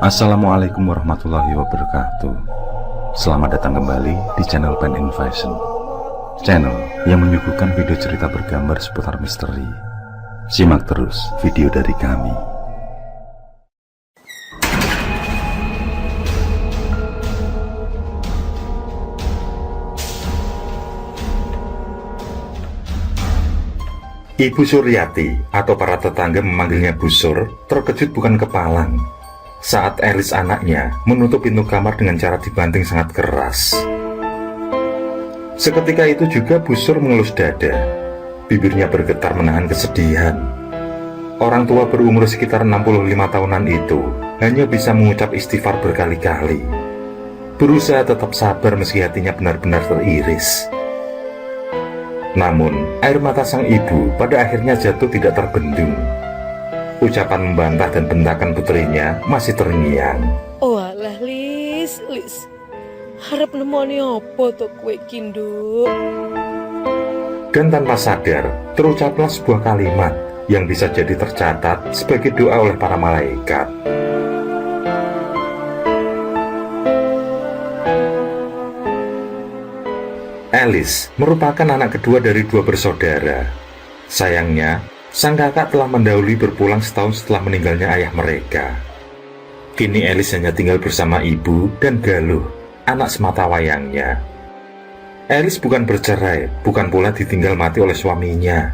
Assalamualaikum warahmatullahi wabarakatuh. Selamat datang kembali di channel Pen Invasion, channel yang menyuguhkan video cerita bergambar seputar misteri. Simak terus video dari kami. Ibu Suryati atau para tetangga memanggilnya Bu Sur terkejut bukan kepalang saat Elis anaknya menutup pintu kamar dengan cara dibanting sangat keras. Seketika itu juga Bu Sur mengelus dada. Bibirnya bergetar menahan kesedihan. Orang tua berumur sekitar 65 tahunan itu hanya bisa mengucap istighfar berkali-kali, berusaha tetap sabar meski hatinya benar-benar teriris. Namun, air mata sang ibu pada akhirnya jatuh tidak terbendung. Ucapan membantah dan bentakan putrinya masih terngiang. Oh alah Lis, harap nemoni apa tuh kue kinduk? Dan tanpa sadar, terucaplah sebuah kalimat yang bisa jadi tercatat sebagai doa oleh para malaikat. Elis merupakan anak kedua dari dua bersaudara. Sayangnya, sang kakak telah mendahului berpulang setahun setelah meninggalnya ayah mereka. Kini Elis hanya tinggal bersama ibu dan Galuh, anak sematawayangnya. Elis bukan bercerai, bukan pula ditinggal mati oleh suaminya.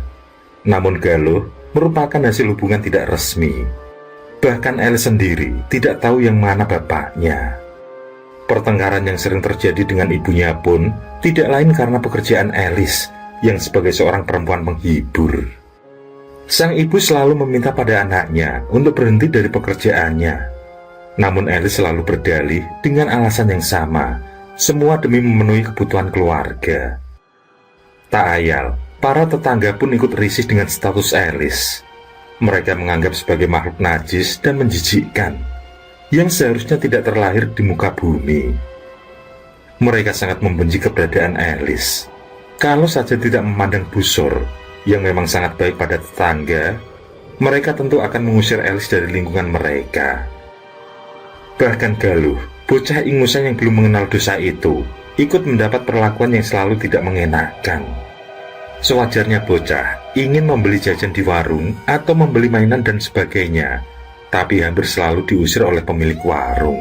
Namun Galuh merupakan hasil hubungan tidak resmi. Bahkan Elis sendiri tidak tahu yang mana bapaknya. Pertengkaran yang sering terjadi dengan ibunya pun tidak lain karena pekerjaan Elis yang sebagai seorang perempuan penghibur. Sang ibu selalu meminta pada anaknya untuk berhenti dari pekerjaannya. Namun Elis selalu berdalih dengan alasan yang sama, semua demi memenuhi kebutuhan keluarga. Tak ayal, para tetangga pun ikut risih dengan status Elis. Mereka menganggap sebagai makhluk najis dan menjijikkan, yang seharusnya tidak terlahir di muka bumi. Mereka sangat membenci keberadaan Elis. Kalau saja tidak memandang Bu Sur, yang memang sangat baik pada tetangga, mereka tentu akan mengusir Elis dari lingkungan mereka. Bahkan Galuh, bocah ingusan yang belum mengenal dosa itu, ikut mendapat perlakuan yang selalu tidak mengenakan. Sewajarnya bocah ingin membeli jajan di warung atau membeli mainan dan sebagainya, tapi hampir selalu diusir oleh pemilik warung.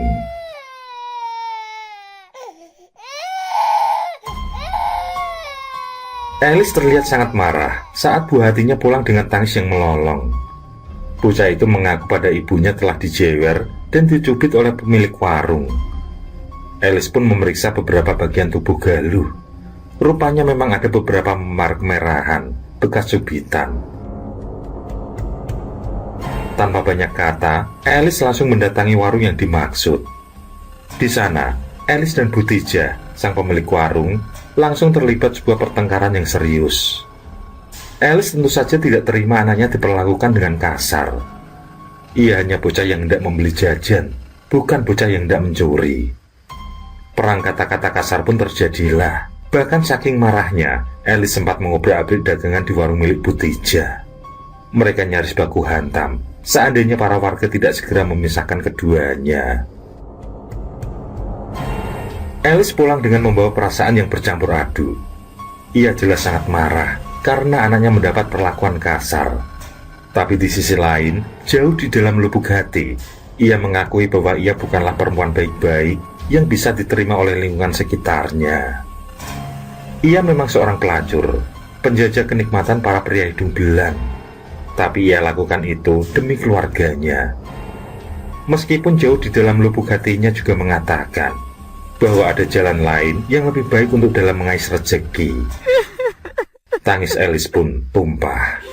Elis terlihat sangat marah saat buah hatinya pulang dengan tangis yang melolong. Bocah itu mengaku pada ibunya telah dijewer dan dicubit oleh pemilik warung. Elis pun memeriksa beberapa bagian tubuh Galuh. Rupanya memang ada beberapa memar kemerahan bekas cubitan. Tanpa banyak kata, Alice langsung mendatangi warung yang dimaksud. Di sana, Alice dan Butija, sang pemilik warung, langsung terlibat sebuah pertengkaran yang serius. Alice tentu saja tidak terima anaknya diperlakukan dengan kasar. Ia hanya bocah yang hendak membeli jajan, bukan bocah yang hendak mencuri. Perang kata-kata kasar pun terjadilah. Bahkan saking marahnya, Alice sempat mengobrak-abrik dagangan di warung milik Butija. Mereka nyaris baku hantam, seandainya para warga tidak segera memisahkan keduanya. Alice pulang dengan membawa perasaan yang bercampur aduk. Ia jelas sangat marah karena anaknya mendapat perlakuan kasar. Tapi di sisi lain, jauh di dalam lubuk hati, ia mengakui bahwa ia bukanlah perempuan baik-baik yang bisa diterima oleh lingkungan sekitarnya. Ia memang seorang pelacur, penjajah kenikmatan para pria hidung belang. Tapi ia lakukan itu demi keluarganya. Meskipun jauh di dalam lubuk hatinya juga mengatakan bahwa ada jalan lain yang lebih baik untuk dalam mengais rezeki. Tangis Alice pun tumpah.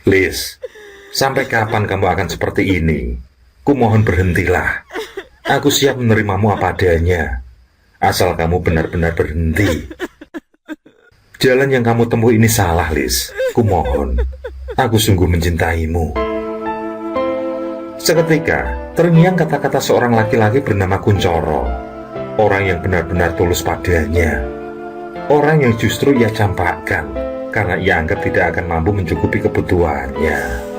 Liz, sampai kapan kamu akan seperti ini? Kumohon berhentilah. Aku siap menerimamu apa adanya, asal kamu benar-benar berhenti. Jalan yang kamu tempuh ini salah, Liz. Kumohon, aku sungguh mencintaimu. Seketika, terngiang kata-kata seorang laki-laki bernama Kuncoro. Orang yang benar-benar tulus padanya. Orang yang justru ia campakkan, karena ia anggap tidak akan mampu mencukupi kebutuhannya.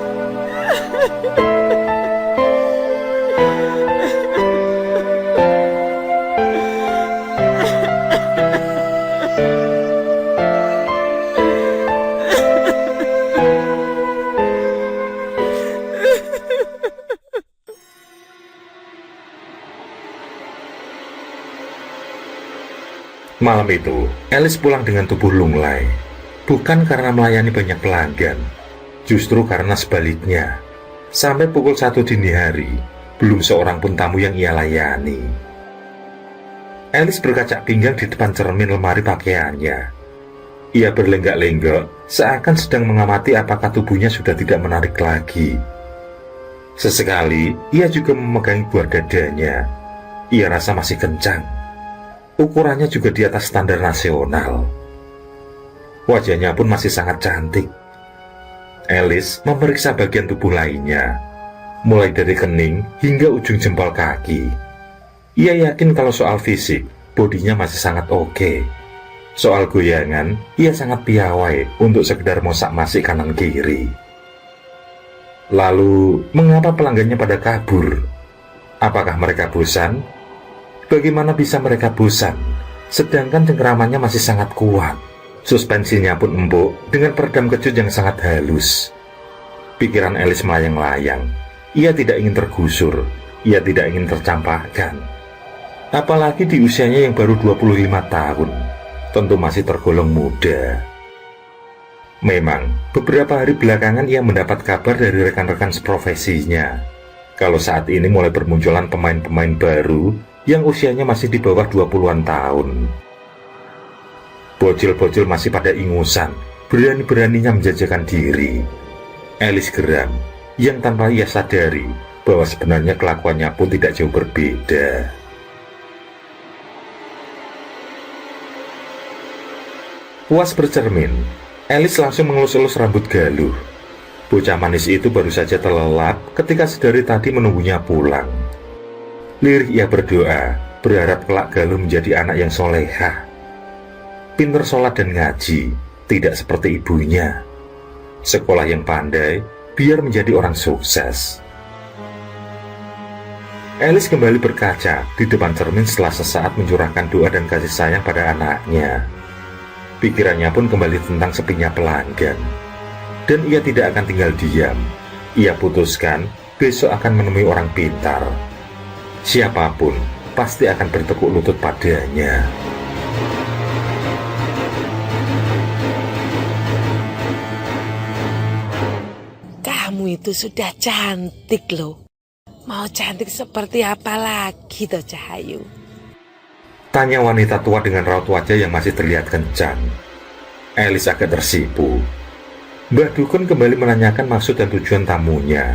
Malam itu, Alice pulang dengan tubuh lunglai. Bukan karena melayani banyak pelanggan, justru karena sebaliknya. Sampai pukul 1 dini hari, belum seorang pun tamu yang ia layani. Alice berkacak pinggang di depan cermin lemari pakaiannya. Ia berlenggak-lenggok, seakan sedang mengamati apakah tubuhnya sudah tidak menarik lagi. Sesekali, ia juga memegangi buah dadanya. Ia rasa masih kencang. Ukurannya juga di atas standar nasional. Wajahnya pun masih sangat cantik. Alice memeriksa bagian tubuh lainnya, mulai dari kening hingga ujung jempol kaki. Ia yakin kalau soal fisik, bodinya masih sangat oke. Soal goyangan, ia sangat piawai untuk sekedar mosak-masik kanan kiri. Lalu, mengapa pelanggannya pada kabur? Apakah mereka bosan? Bagaimana bisa mereka bosan, sedangkan cengkeramannya masih sangat kuat. Suspensinya pun empuk dengan peredam kejut yang sangat halus. Pikiran Alice melayang-layang. Ia tidak ingin tergusur, ia tidak ingin tercampakkan. Apalagi di usianya yang baru 25 tahun, tentu masih tergolong muda. Memang, beberapa hari belakangan ia mendapat kabar dari rekan-rekan seprofesinya, kalau saat ini mulai bermunculan pemain-pemain baru yang usianya masih di bawah 20-an tahun. Bocil-bocil masih pada ingusan, berani-beraninya menjajakan diri. Alice geram, yang tanpa ia sadari bahwa sebenarnya kelakuannya pun tidak jauh berbeda. Puas bercermin, Alice langsung mengelus-elus rambut galuh. Bocah manis itu baru saja terlelap ketika sedari tadi menunggunya pulang. Lirih ia berdoa, berharap kelak Galuh menjadi anak yang solehah. Pinter sholat dan ngaji, tidak seperti ibunya. Sekolah yang pandai, biar menjadi orang sukses. Alice kembali berkaca di depan cermin setelah sesaat mencurahkan doa dan kasih sayang pada anaknya. Pikirannya pun kembali tentang sepinya pelanggan. Dan ia tidak akan tinggal diam. Ia putuskan besok akan menemui orang pintar. Siapapun pasti akan bertekuk lutut padanya. Kamu itu sudah cantik loh. Mau cantik seperti apa lagi toh Cahayu? Tanya wanita tua dengan raut wajah yang masih terlihat kencang. Alice agak tersipu. Mbah Dukun kembali menanyakan maksud dan tujuan tamunya.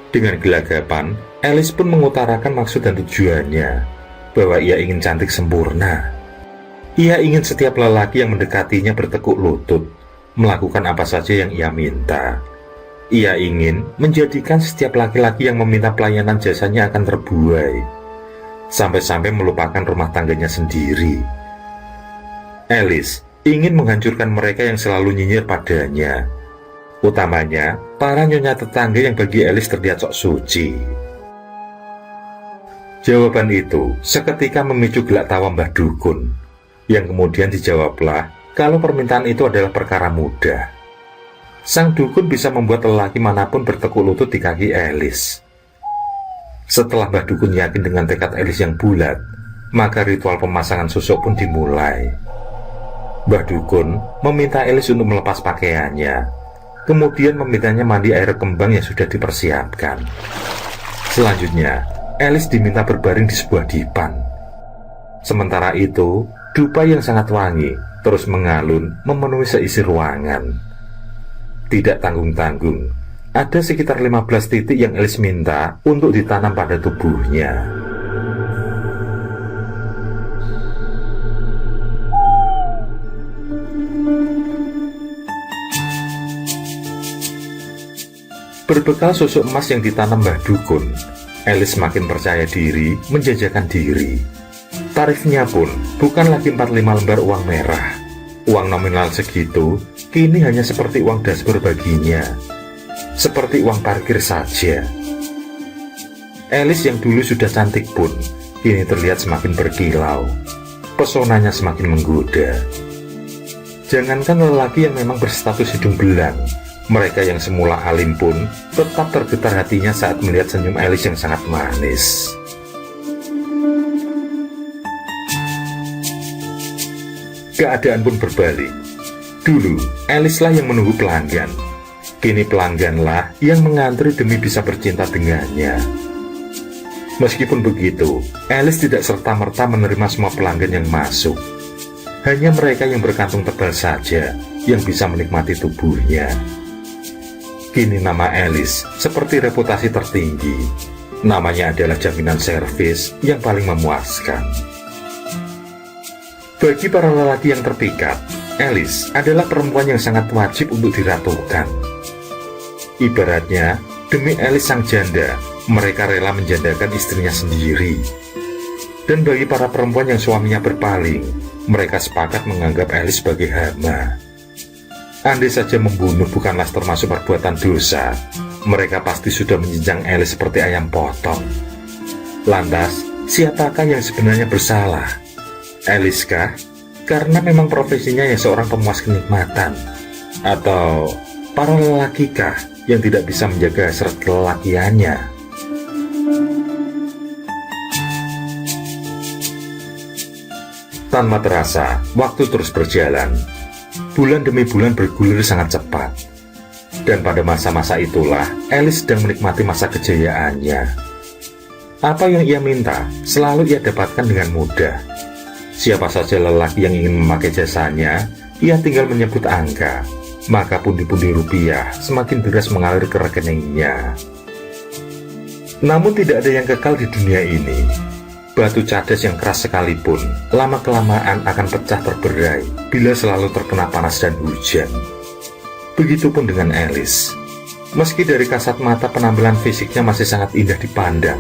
Dengan gelagapan, Alice pun mengutarakan maksud dan tujuannya, bahwa ia ingin cantik sempurna. Ia ingin setiap lelaki yang mendekatinya bertekuk lutut, melakukan apa saja yang ia minta. Ia ingin menjadikan setiap laki-laki yang meminta pelayanan jasanya akan terbuai, sampai-sampai melupakan rumah tangganya sendiri. Alice ingin menghancurkan mereka yang selalu nyinyir padanya, utamanya para nyonya tetangga yang bagi Alice terlihat sok suci. Jawaban itu seketika memicu gelak tawa Mbah Dukun, yang kemudian dijawablah kalau permintaan itu adalah perkara mudah. Sang dukun bisa membuat lelaki manapun bertekuk lutut di kaki Alice. Setelah Mbah Dukun yakin dengan tekad Alice yang bulat, maka ritual pemasangan susuk pun dimulai. Mbah Dukun meminta Alice untuk melepas pakaiannya, kemudian memintanya mandi air kembang yang sudah dipersiapkan. Selanjutnya, Alice diminta berbaring di sebuah dipan. Sementara itu, dupa yang sangat wangi terus mengalun memenuhi seisi ruangan. Tidak tanggung-tanggung, ada sekitar 15 titik yang Alice minta untuk ditanam pada tubuhnya. Berbekal susuk emas yang ditanam Mbah Dukun, Alice makin percaya diri menjajakan diri. Tarifnya pun bukan lagi 45 lembar uang merah. Uang nominal segitu kini hanya seperti uang dasbor baginya, seperti uang parkir saja. Alice yang dulu sudah cantik pun kini terlihat semakin berkilau. Pesonanya semakin menggoda. Jangankan lelaki yang memang berstatus hidung belang, mereka yang semula alim pun tetap tergetar hatinya saat melihat senyum Alice yang sangat manis. Keadaan pun berbalik. Dulu, Alice lah yang menunggu pelanggan. Kini pelangganlah yang mengantri demi bisa bercinta dengannya. Meskipun begitu, Alice tidak serta-merta menerima semua pelanggan yang masuk. Hanya mereka yang berkantung tebal saja yang bisa menikmati tubuhnya. Kini nama Alice seperti reputasi tertinggi. Namanya adalah jaminan servis yang paling memuaskan. Bagi para lelaki yang terpikat, Alice adalah perempuan yang sangat wajib untuk diratukan. Ibaratnya, demi Alice sang janda, mereka rela menjandakan istrinya sendiri. Dan bagi para perempuan yang suaminya berpaling, mereka sepakat menganggap Alice sebagai hama. Andai saja membunuh bukanlah termasuk perbuatan dosa, mereka pasti sudah menjinjang Alice seperti ayam potong. Lantas, siapakah yang sebenarnya bersalah? Alice kah? Karena memang profesinya yang seorang pemuas kenikmatan? Atau para lelaki kah yang tidak bisa menjaga hasrat kelelakiannya? Tanpa terasa, waktu terus berjalan. Bulan demi bulan bergulir sangat cepat. Dan pada masa-masa itulah, Alice sedang menikmati masa kejayaannya. Apa yang ia minta, selalu ia dapatkan dengan mudah. Siapa saja lelaki yang ingin memakai jasanya, ia tinggal menyebut angka, maka pundi-pundi rupiah semakin deras mengalir ke rekeningnya. Namun tidak ada yang kekal di dunia ini. Batu cadas yang keras sekalipun, lama-kelamaan akan pecah terberai bila selalu terkena panas dan hujan. Begitupun dengan Alice. Meski dari kasat mata penampilan fisiknya masih sangat indah dipandang,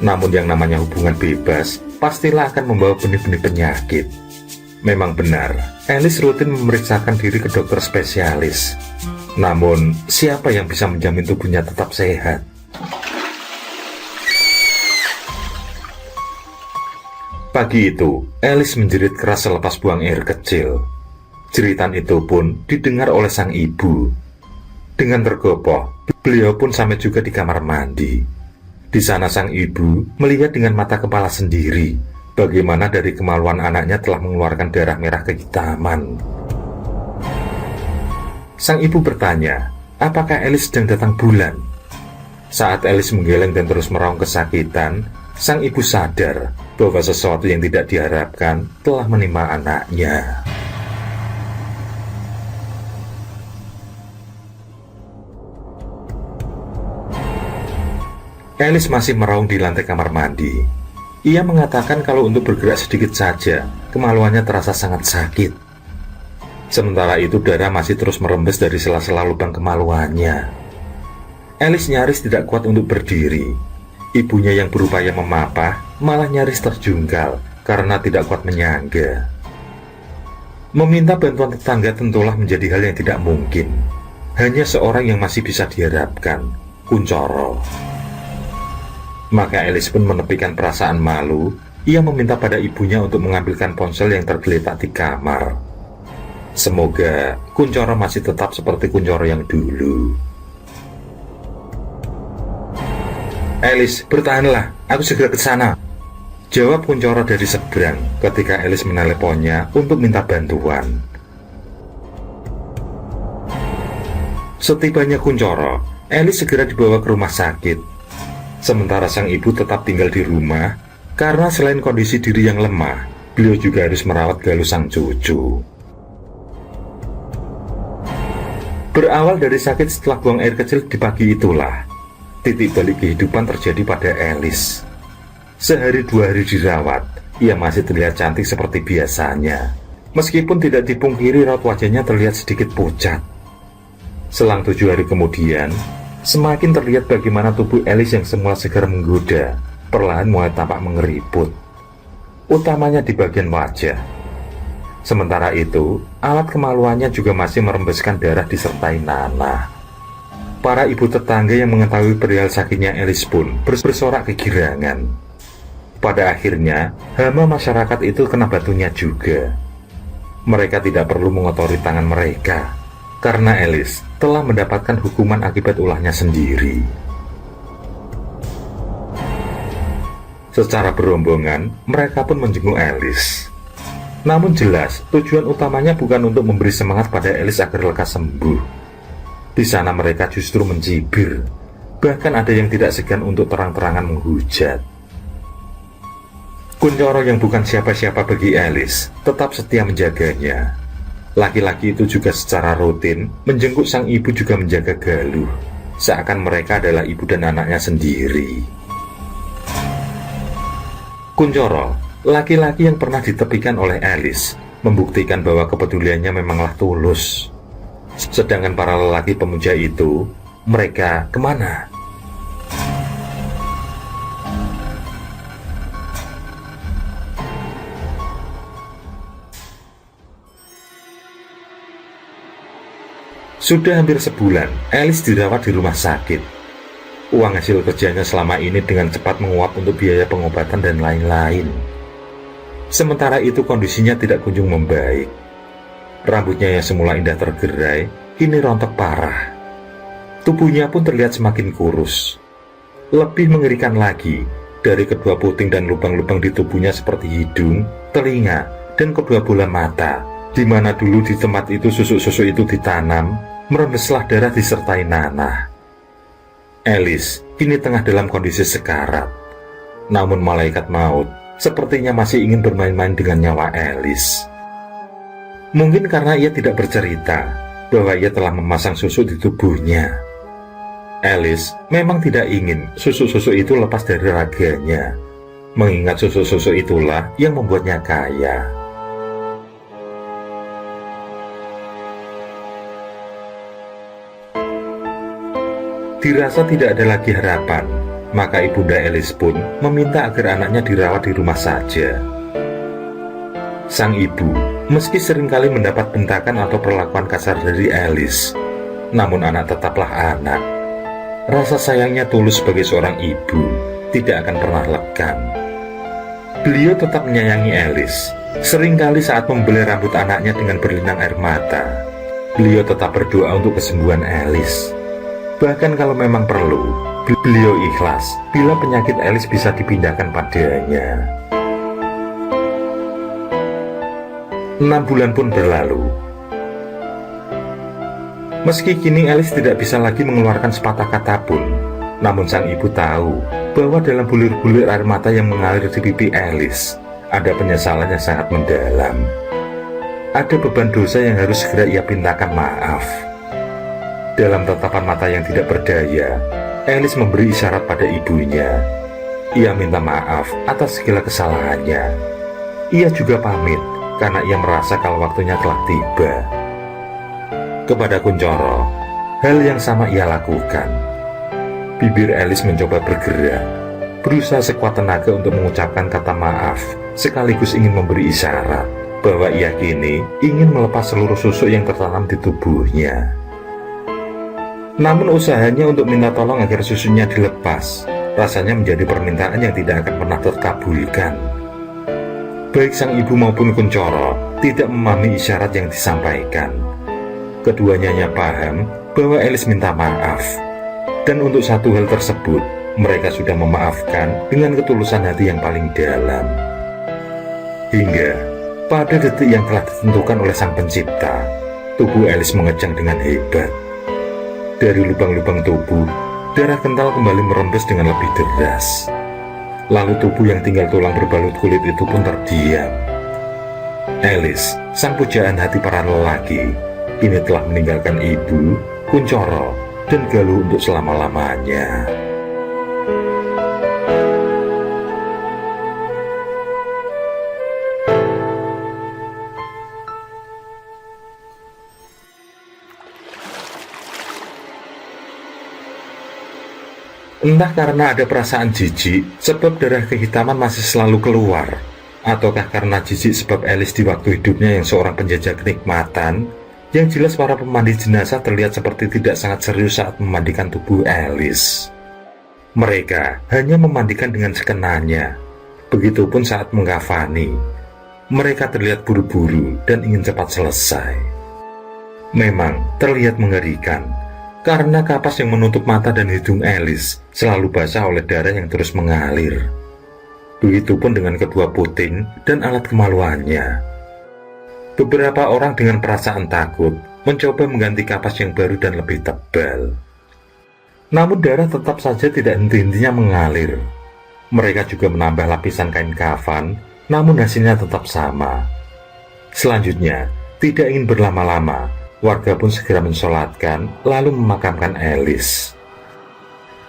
namun yang namanya hubungan bebas pastilah akan membawa benih-benih penyakit. Memang benar, Alice rutin memeriksakan diri ke dokter spesialis. Namun, siapa yang bisa menjamin tubuhnya tetap sehat? Pagi itu, Alice menjerit keras selepas buang air kecil. Jeritan itu pun didengar oleh sang ibu. Dengan tergopoh, beliau pun sampai juga di kamar mandi. Di sana sang ibu melihat dengan mata kepala sendiri bagaimana dari kemaluan anaknya telah mengeluarkan darah merah kehitaman. Sang ibu bertanya, apakah Alice sedang datang bulan? Saat Alice menggeleng dan terus meraung kesakitan, sang ibu sadar bahwa sesuatu yang tidak diharapkan telah menimpa anaknya. Alice masih meraung di lantai kamar mandi. Ia mengatakan kalau untuk bergerak sedikit saja, kemaluannya terasa sangat sakit. Sementara itu darah masih terus merembes dari sela-sela lubang kemaluannya. Alice nyaris tidak kuat untuk berdiri. Ibunya yang berupaya memapah malah nyaris terjungkal karena tidak kuat menyangga. Meminta bantuan tetangga tentulah menjadi hal yang tidak mungkin. Hanya seorang yang masih bisa diharapkan, Kuncoro. Maka Alice pun menepikan perasaan malu. Ia meminta pada ibunya untuk mengambilkan ponsel yang tergeletak di kamar. Semoga Kuncoro masih tetap seperti Kuncoro yang dulu. Alice, bertahanlah, aku segera ke sana, jawab Kuncoro dari seberang ketika Alice meneleponnya untuk minta bantuan. Setibanya Kuncoro, Alice segera dibawa ke rumah sakit. Sementara sang ibu tetap tinggal di rumah karena selain kondisi diri yang lemah, beliau juga harus merawat Galuh sang cucu. Berawal dari sakit setelah buang air kecil di pagi itulah titik balik kehidupan terjadi pada Alice. Sehari dua hari dirawat, ia masih terlihat cantik seperti biasanya. Meskipun tidak dipungkiri raut wajahnya terlihat sedikit pucat. Selang 7 hari kemudian, semakin terlihat bagaimana tubuh Alice yang semula segar menggoda, perlahan mulai tampak mengeriput, utamanya di bagian wajah. Sementara itu, alat kemaluannya juga masih merembeskan darah disertai nanah. Para ibu tetangga yang mengetahui perihal sakitnya Alice pun bersorak kegirangan. Pada akhirnya, hama masyarakat itu kena batunya juga. Mereka tidak perlu mengotori tangan mereka, karena Alice telah mendapatkan hukuman akibat ulahnya sendiri. Secara berombongan, mereka pun menjenguk Alice. Namun jelas, tujuan utamanya bukan untuk memberi semangat pada Alice agar lekas sembuh. Di sana mereka justru mencibir, bahkan ada yang tidak segan untuk terang-terangan menghujat. Kuncoro yang bukan siapa-siapa bagi Alice tetap setia menjaganya. Laki-laki itu juga secara rutin menjenguk sang ibu juga menjaga Galuh, seakan mereka adalah ibu dan anaknya sendiri. Kuncoro, laki-laki yang pernah ditepikan oleh Alice, membuktikan bahwa kepeduliannya memanglah tulus. Sedangkan para lelaki pemuja itu, mereka kemana? Sudah hampir sebulan, Alice dirawat di rumah sakit. Uang hasil kerjanya selama ini dengan cepat menguap untuk biaya pengobatan dan lain-lain. Sementara itu kondisinya tidak kunjung membaik. Rambutnya yang semula indah tergerai, kini rontok parah. Tubuhnya pun terlihat semakin kurus. Lebih mengerikan lagi, dari kedua puting dan lubang-lubang di tubuhnya seperti hidung, telinga, dan kedua bola mata, di mana dulu di tempat itu susuk-susuk itu ditanam, merembeslah darah disertai nanah. Alice kini tengah dalam kondisi sekarat. Namun malaikat maut sepertinya masih ingin bermain-main dengan nyawa Alice. Mungkin karena ia tidak bercerita bahwa ia telah memasang susuk di tubuhnya. Alice memang tidak ingin susuk-susuk itu lepas dari raganya, mengingat susuk-susuk itulah yang membuatnya kaya. Dirasa tidak ada lagi harapan, maka ibunda Alice pun meminta agar anaknya dirawat di rumah saja. Sang ibu, meski seringkali mendapat bentakan atau perlakuan kasar dari Alice, namun anak tetaplah anak. Rasa sayangnya tulus sebagai seorang ibu tidak akan pernah lekang. Beliau tetap menyayangi Alice. Seringkali saat membelai rambut anaknya dengan berlinang air mata, beliau tetap berdoa untuk kesembuhan Alice. Bahkan kalau memang perlu, beliau ikhlas bila penyakit Alice bisa dipindahkan padanya. 6 bulan pun berlalu. Meski kini Alice tidak bisa lagi mengeluarkan sepatah kata pun, namun sang ibu tahu bahwa dalam bulir-bulir air mata yang mengalir di pipi Alice ada penyesalan yang sangat mendalam. Ada beban dosa yang harus segera ia pintakan maaf. Dalam tatapan mata yang tidak berdaya, Elis memberi isyarat pada ibunya. Ia minta maaf atas segala kesalahannya. Ia juga pamit karena ia merasa kalau waktunya telah tiba. Kepada Kuncoro, hal yang sama ia lakukan. Bibir Elis mencoba bergerak, berusaha sekuat tenaga untuk mengucapkan kata maaf, sekaligus ingin memberi isyarat bahwa ia kini ingin melepas seluruh susuk yang tertanam di tubuhnya. Namun usahanya untuk minta tolong agar susunya dilepas rasanya menjadi permintaan yang tidak akan pernah terkabulkan. Baik sang ibu maupun Kuncoro tidak memahami isyarat yang disampaikan. Keduanya hanya paham bahwa Elis minta maaf. Dan untuk satu hal tersebut, mereka sudah memaafkan dengan ketulusan hati yang paling dalam. Hingga pada detik yang telah ditentukan oleh Sang Pencipta, tubuh Elis mengejang dengan hebat. Dari lubang-lubang tubuh, darah kental kembali merembes dengan lebih deras. Lalu tubuh yang tinggal tulang berbalut kulit itu pun terdiam. Elis, sang pujaan hati para lelaki, kini telah meninggalkan ibu, Kuncoro, dan Galuh untuk selama-lamanya. Entah karena ada perasaan jijik sebab darah kehitaman masih selalu keluar, ataukah karena jijik sebab Elis di waktu hidupnya yang seorang penjajah kenikmatan, yang jelas para pemandi jenazah terlihat seperti tidak sangat serius saat memandikan tubuh Elis. Mereka hanya memandikan dengan sekenanya. Begitupun saat mengkafani, mereka terlihat buru-buru dan ingin cepat selesai. Memang terlihat mengerikan, karena kapas yang menutup mata dan hidung Elis selalu basah oleh darah yang terus mengalir. Begitupun dengan kedua puting dan alat kemaluannya. Beberapa orang dengan perasaan takut mencoba mengganti kapas yang baru dan lebih tebal. Namun darah tetap saja tidak henti-hentinya mengalir. Mereka juga menambah lapisan kain kafan, namun hasilnya tetap sama. Selanjutnya, tidak ingin berlama-lama, warga pun segera mensolatkan lalu memakamkan Elis.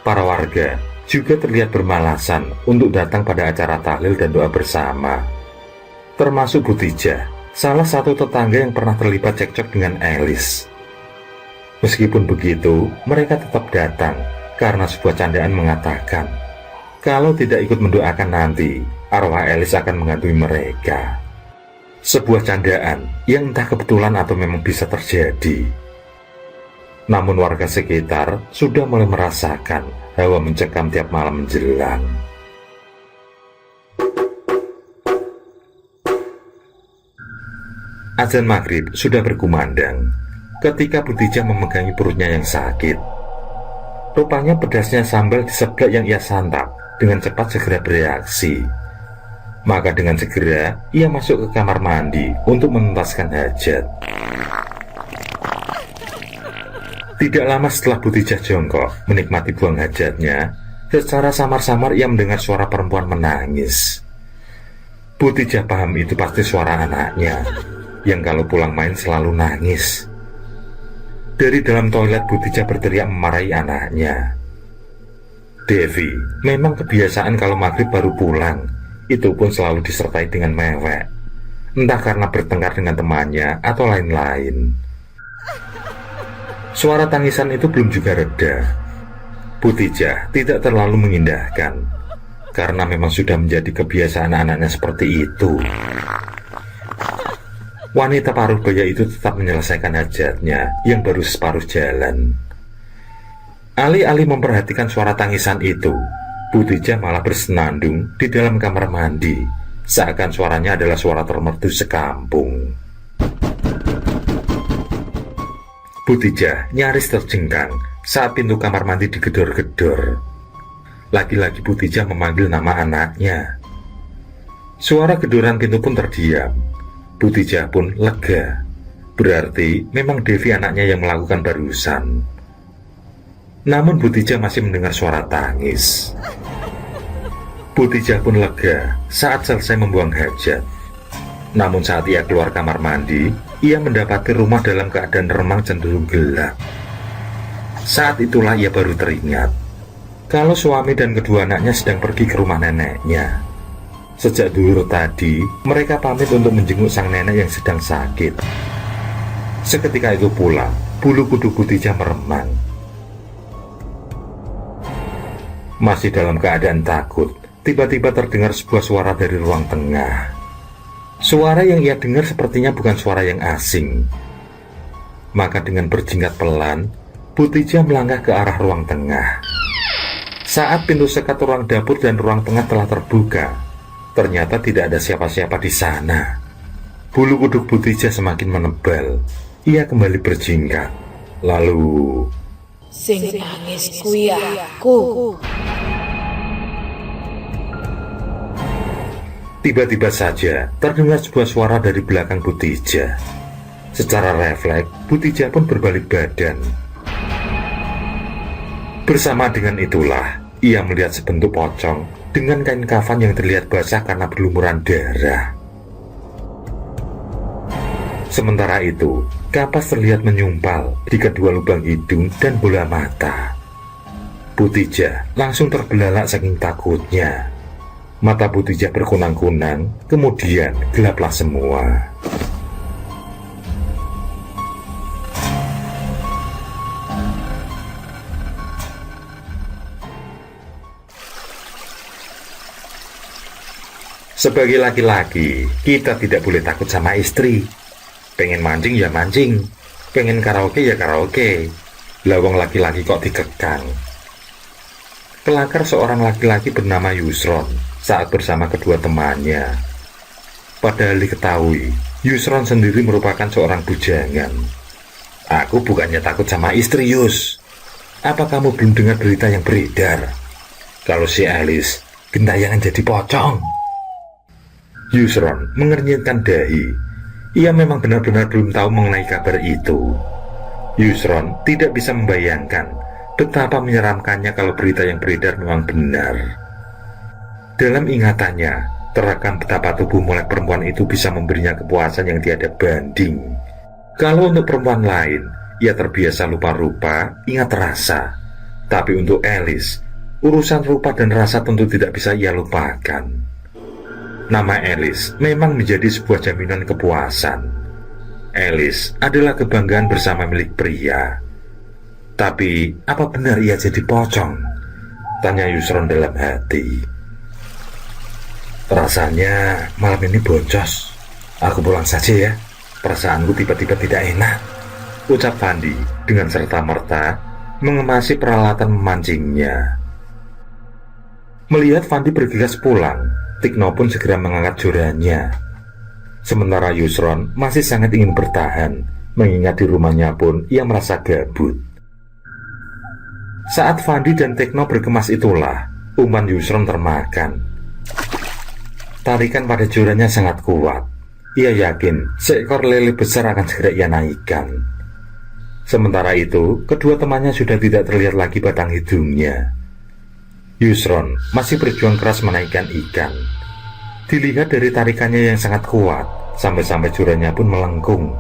Para warga juga terlihat bermalasan untuk datang pada acara tahlil dan doa bersama. Termasuk Butijah, salah satu tetangga yang pernah terlibat cekcok dengan Elis. Meskipun begitu, mereka tetap datang karena sebuah candaan mengatakan kalau tidak ikut mendoakan nanti, arwah Elis akan menghantui mereka. Sebuah candaan yang entah kebetulan atau memang bisa terjadi. Namun warga sekitar sudah mulai merasakan hawa mencekam tiap malam menjelang. Azan maghrib sudah berkumandang ketika Butijah memegangi perutnya yang sakit. Rupanya pedasnya sambal di seblak yang ia santap dengan cepat segera bereaksi. Maka dengan segera ia masuk ke kamar mandi untuk menuntaskan hajat. Tidak lama setelah Butijah jongkok menikmati buang hajatnya, secara samar-samar ia mendengar suara perempuan menangis. Butijah paham itu pasti suara anaknya, yang kalau pulang main selalu nangis. Dari dalam toilet Butijah berteriak memarahi anaknya. Devi memang kebiasaan kalau maghrib baru pulang, itu pun selalu disertai dengan mewek, entah karena bertengkar dengan temannya atau lain-lain. Suara tangisan itu belum juga reda. Butijah tidak terlalu mengindahkan, karena memang sudah menjadi kebiasaan anaknya seperti itu. Wanita paruh baya itu tetap menyelesaikan hajatnya yang baru separuh jalan. Alih-alih memperhatikan suara tangisan itu, Butijah malah bersenandung di dalam kamar mandi, seakan suaranya adalah suara termerdu sekampung. Butijah nyaris terjengkang saat pintu kamar mandi digedor-gedor. Lagi-lagi Butijah memanggil nama anaknya. Suara gedoran pintu pun terdiam. Butijah pun lega. Berarti memang Devi anaknya yang melakukan barusan. Namun Butijah masih mendengar suara tangis. Butijah pun lega saat selesai membuang hajat. Namun saat ia keluar kamar mandi, ia mendapati rumah dalam keadaan remang cenderung gelap. Saat itulah ia baru teringat kalau suami dan kedua anaknya sedang pergi ke rumah neneknya. Sejak dulu tadi, mereka pamit untuk menjenguk sang nenek yang sedang sakit. Seketika itu pula, bulu kuduk Butija meremang. Masih dalam keadaan takut, tiba-tiba terdengar sebuah suara dari ruang tengah. Suara yang ia dengar sepertinya bukan suara yang asing. Maka dengan berjingkat pelan, Butija melangkah ke arah ruang tengah. Saat pintu sekat ruang dapur dan ruang tengah telah terbuka, ternyata tidak ada siapa-siapa di sana. Bulu kuduk Butija semakin menebal. Ia kembali berjingkat. Lalu, Sing nangis kuwi aku. tiba-tiba saja terdengar sebuah suara dari belakang Butija. Secara refleks, Butija pun berbalik badan. Bersama dengan itulah, ia melihat sebentuk pocong dengan kain kafan yang terlihat basah karena berlumuran darah. Sementara itu, kapas terlihat menyumpal di kedua lubang hidung dan bola mata. Butija langsung terbelalak saking takutnya. Mata Butija berkunang-kunang, kemudian gelaplah semua. Sebagai laki-laki, kita tidak boleh takut sama istri. Pengen mancing ya mancing, pengen karaoke ya karaoke. Lawang laki-laki kok dikekang. Kelakar seorang laki-laki bernama Yusron saat bersama kedua temannya. Padahal diketahui, Yusron sendiri merupakan seorang bujangan. Aku bukannya takut sama istri, Yus. Apa kamu belum dengar berita yang beredar? Kalau si Alice gentayangan jadi pocong. Yusron mengernyitkan dahi. Ia memang benar-benar belum tahu mengenai kabar itu. Yusron tidak bisa membayangkan betapa menyeramkannya kalau berita yang beredar memang benar. Dalam ingatannya, terekam betapa tubuh molek perempuan itu bisa memberinya kepuasan yang tiada banding. Kalau untuk perempuan lain, ia terbiasa lupa rupa, ingat rasa. Tapi untuk Alice, urusan rupa dan rasa tentu tidak bisa ia lupakan. Nama Alice memang menjadi sebuah jaminan kepuasan. Alice adalah kebanggaan bersama milik pria. Tapi, apa benar ia jadi pocong? Tanya Yusron dalam hati. Rasanya malam ini boncos. Aku pulang saja ya. Perasaanku tiba-tiba tidak enak, ucap Fandi dengan serta-merta mengemasi peralatan memancingnya. Melihat Fandi bergegas pulang, Tikno pun segera mengangkat jorannya. Sementara Yusron masih sangat ingin bertahan, mengingat di rumahnya pun ia merasa gabut. Saat Fandi dan Tikno berkemas itulah, umpan Yusron termakan. Tarikan pada jorannya sangat kuat. Ia yakin seekor lele besar akan segera ia naikkan. Sementara itu, kedua temannya sudah tidak terlihat lagi batang hidungnya. Yusron masih berjuang keras menaikkan ikan. Dilihat dari tarikannya yang sangat kuat, sampai-sampai jorannya pun melengkung.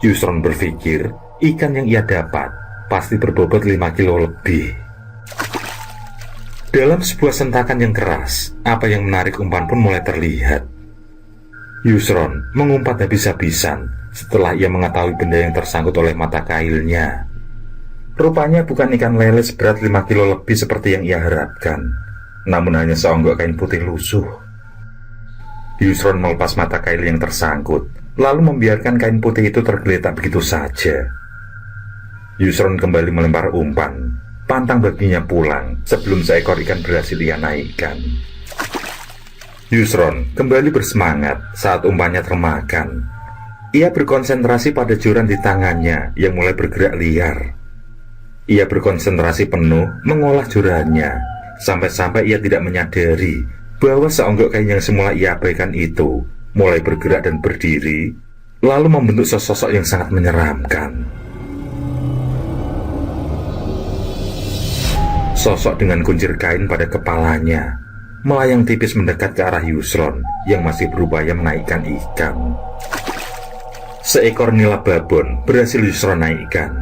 Yusron berpikir ikan yang ia dapat pasti berbobot 5 kilo lebih. Dalam sebuah sentakan yang keras, apa yang menarik umpan pun mulai terlihat. Yusron mengumpat habis-habisan setelah ia mengetahui benda yang tersangkut oleh mata kailnya. Rupanya bukan ikan lele seberat 5 kilo lebih seperti yang ia harapkan, namun hanya seonggok kain putih lusuh. Yusron melepas mata kail yang tersangkut, lalu membiarkan kain putih itu tergeletak begitu saja. Yusron kembali melempar umpan, pantang baginya pulang sebelum seekor ikan berhasil ia naikkan. Yusron kembali bersemangat saat umpannya termakan. Ia berkonsentrasi pada joran di tangannya yang mulai bergerak liar. Ia berkonsentrasi penuh mengolah jorannya, sampai-sampai ia tidak menyadari bahwa seonggok kain yang semula ia abaikan itu mulai bergerak dan berdiri, lalu membentuk sosok yang sangat menyeramkan. Sosok dengan kuncir kain pada kepalanya melayang tipis mendekat ke arah Yusron yang masih berupaya menaikkan ikan. Seekor nila babon berhasil Yusron naikkan.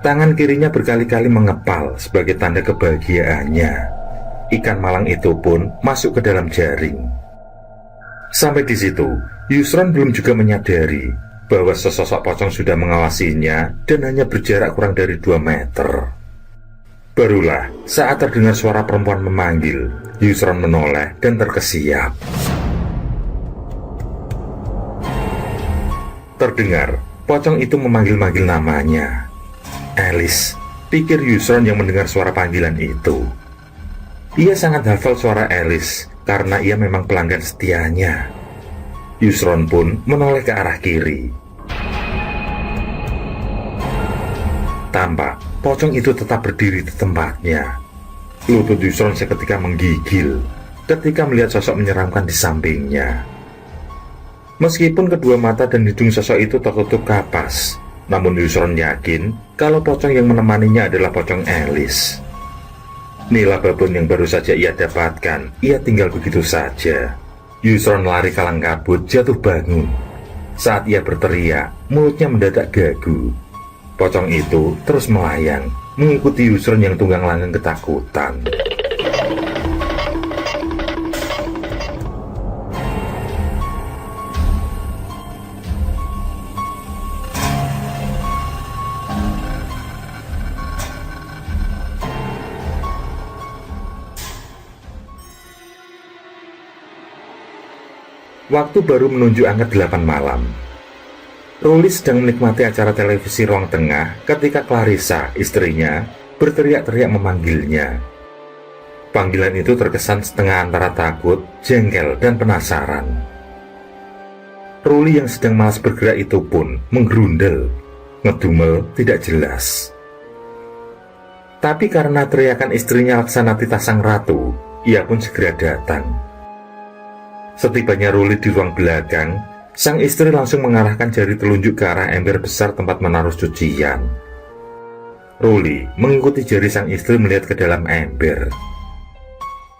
Tangan kirinya berkali-kali mengepal sebagai tanda kebahagiaannya. Ikan malang itu pun masuk ke dalam jaring. Sampai di situ, Yusron belum juga menyadari bahwa sesosok pocong sudah mengawasinya dan hanya berjarak kurang dari 2 meter. Barulah saat terdengar suara perempuan memanggil, Yusron menoleh dan terkesiap. Terdengar pocong itu memanggil-manggil namanya. Alice, pikir Yusron yang mendengar suara panggilan itu. Ia sangat hafal suara Alice karena ia memang pelanggan setianya. Yusron pun menoleh ke arah kiri. Tampak pocong itu tetap berdiri di tempatnya. Lutut Yusron seketika menggigil ketika melihat sosok menyeramkan di sampingnya. Meskipun kedua mata dan hidung sosok itu tertutup kapas, namun Yusron yakin kalau pocong yang menemaninya adalah pocong Alice. Nila babon yang baru saja ia dapatkan, ia tinggal begitu saja. Yusron lari kalang kabut jatuh bangun. Saat ia berteriak, mulutnya mendadak gagu. Pocong itu terus melayang, mengikuti Yusron yang tunggang langgang ketakutan. Waktu baru menunjuk angka 8 malam. Ruli sedang menikmati acara televisi ruang tengah ketika Clarissa, istrinya, berteriak-teriak memanggilnya. Panggilan itu terkesan setengah antara takut, jengkel, dan penasaran. Ruli yang sedang malas bergerak itu pun menggerundel, ngedumel tidak jelas. Tapi karena teriakan istrinya Laksanatita sang ratu, ia pun segera datang. Setibanya Ruli di ruang belakang, sang istri langsung mengarahkan jari telunjuk ke arah ember besar tempat menaruh cucian. Ruli mengikuti jari sang istri melihat ke dalam ember.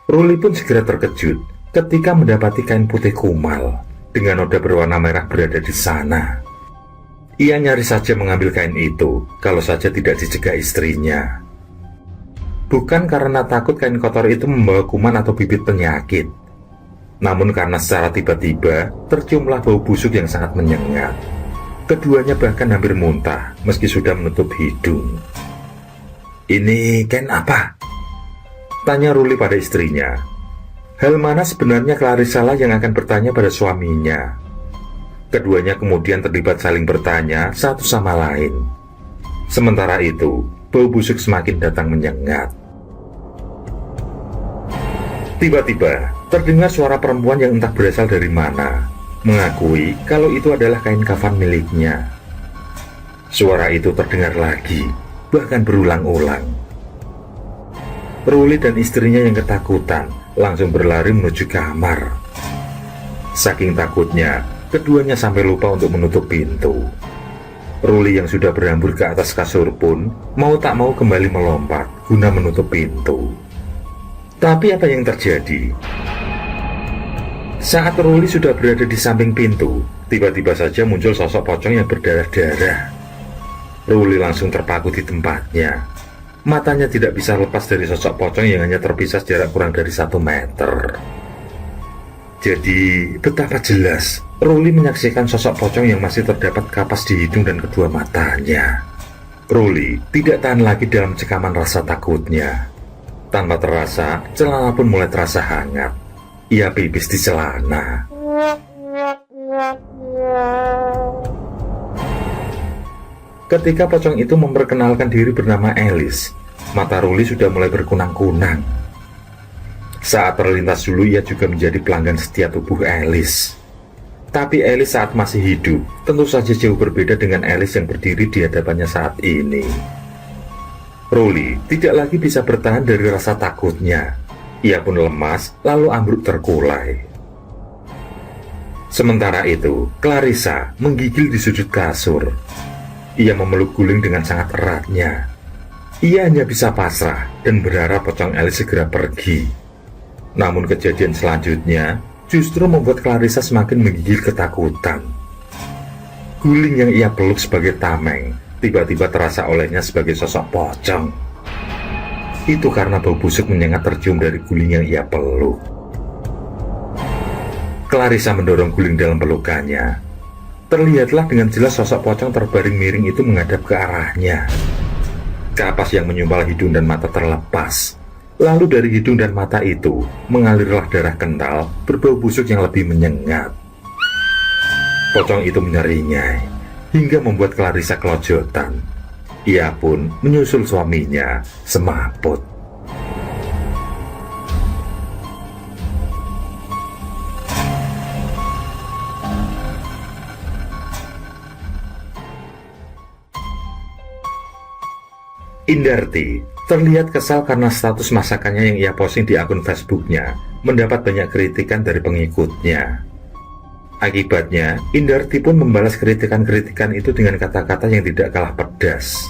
Ruli pun segera terkejut ketika mendapati kain putih kumal dengan noda berwarna merah berada di sana. Ia nyaris saja mengambil kain itu kalau saja tidak dicegah istrinya. Bukan karena takut kain kotor itu membawa kuman atau bibit penyakit, namun karena secara tiba-tiba terciumlah bau busuk yang sangat menyengat. Keduanya bahkan hampir muntah meski sudah menutup hidung. "Ini kain apa?" tanya Ruli pada istrinya. Hal mana sebenarnya Clarissa lah yang akan bertanya pada suaminya. Keduanya kemudian terlibat saling bertanya satu sama lain. Sementara itu, bau busuk semakin datang menyengat. Tiba-tiba terdengar suara perempuan yang entah berasal dari mana, mengakui kalau itu adalah kain kafan miliknya. Suara itu terdengar lagi, bahkan berulang-ulang. Ruli dan istrinya yang ketakutan langsung berlari menuju kamar. Saking takutnya, keduanya sampai lupa untuk menutup pintu. Ruli yang sudah berhambur ke atas kasur pun mau tak mau kembali melompat guna menutup pintu. Tapi apa yang terjadi? Saat Ruli sudah berada di samping pintu, tiba-tiba saja muncul sosok pocong yang berdarah-darah. Ruli langsung terpaku di tempatnya. Matanya tidak bisa lepas dari sosok pocong yang hanya terpisah jarak kurang dari 1 meter. Jadi, betapa jelas Ruli menyaksikan sosok pocong yang masih terdapat kapas di hidung dan kedua matanya. Ruli tidak tahan lagi dalam cekaman rasa takutnya. Tanpa terasa, celana pun mulai terasa hangat. Ia pipis di celana. Ketika pocong itu memperkenalkan diri bernama Alice, mata Ruli sudah mulai berkunang-kunang. Saat terlintas dulu ia juga menjadi pelanggan setia tubuh Alice. Tapi Alice saat masih hidup tentu saja jauh berbeda dengan Alice yang berdiri di hadapannya saat ini. Ruli tidak lagi bisa bertahan dari rasa takutnya. Ia pun lemas lalu ambruk terkulai. Sementara itu, Clarissa menggigil di sudut kasur. Ia memeluk guling dengan sangat eratnya. Ia hanya bisa pasrah dan berharap pocong Alice segera pergi. Namun kejadian selanjutnya justru membuat Clarissa semakin menggigil ketakutan. Guling yang ia peluk sebagai tameng tiba-tiba terasa olehnya sebagai sosok pocong. Itu karena bau busuk menyengat tercium dari guling yang ia peluk. Clarissa mendorong guling dalam pelukannya. Terlihatlah dengan jelas sosok pocong terbaring miring itu menghadap ke arahnya. Kapas yang menyumpal hidung dan mata terlepas. Lalu dari hidung dan mata itu mengalirlah darah kental berbau busuk yang lebih menyengat. Pocong itu menyeringai hingga membuat Clarissa kelojotan. Ia pun menyusul suaminya semaput. Indarti terlihat kesal karena status masakannya yang ia posting di akun Facebooknya mendapat banyak kritikan dari pengikutnya. Akibatnya, Indarti pun membalas kritikan-kritikan itu dengan kata-kata yang tidak kalah pedas.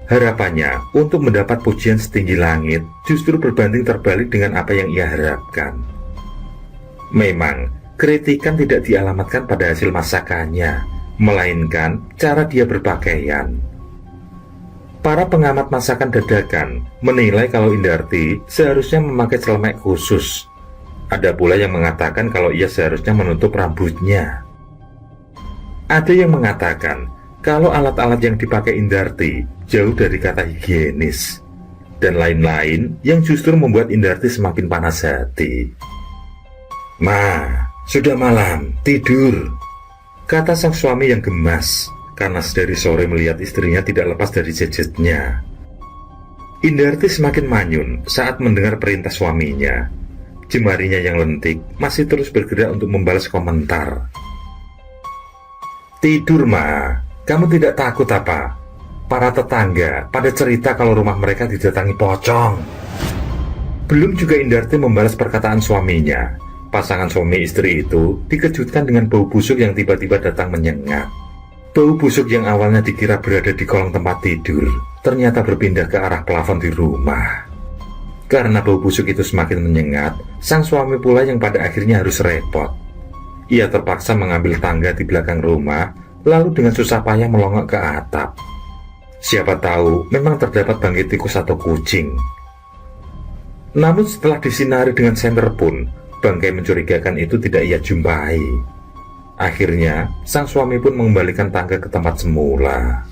Harapannya untuk mendapat pujian setinggi langit justru berbanding terbalik dengan apa yang ia harapkan. Memang, kritikan tidak dialamatkan pada hasil masakannya, melainkan cara dia berpakaian. Para pengamat masakan dadakan menilai kalau Indarti seharusnya memakai celemek khusus. Ada pula yang mengatakan kalau ia seharusnya menutup rambutnya. Ada yang mengatakan kalau alat-alat yang dipakai Indarti jauh dari kata higienis. Dan lain-lain yang justru membuat Indarti semakin panas hati. "Ma, sudah malam, tidur," kata sang suami yang gemas karena sedari sore melihat istrinya tidak lepas dari gadgetnya. Indarti semakin manyun saat mendengar perintah suaminya. Jemarinya yang lentik masih terus bergerak untuk membalas komentar. "Tidur, Ma. Kamu tidak takut apa? Para tetangga pada cerita kalau rumah mereka didatangi pocong." Belum juga Indarti membalas perkataan suaminya, pasangan suami istri itu dikejutkan dengan bau busuk yang tiba-tiba datang menyengat. Bau busuk yang awalnya dikira berada di kolong tempat tidur, ternyata berpindah ke arah plafon di rumah. Karena bau busuk itu semakin menyengat, sang suami pula yang pada akhirnya harus repot. Ia terpaksa mengambil tangga di belakang rumah, lalu dengan susah payah melongok ke atap. Siapa tahu memang terdapat bangkai tikus atau kucing. Namun setelah disinari dengan senter pun, bangkai mencurigakan itu tidak ia jumpai. Akhirnya, sang suami pun mengembalikan tangga ke tempat semula.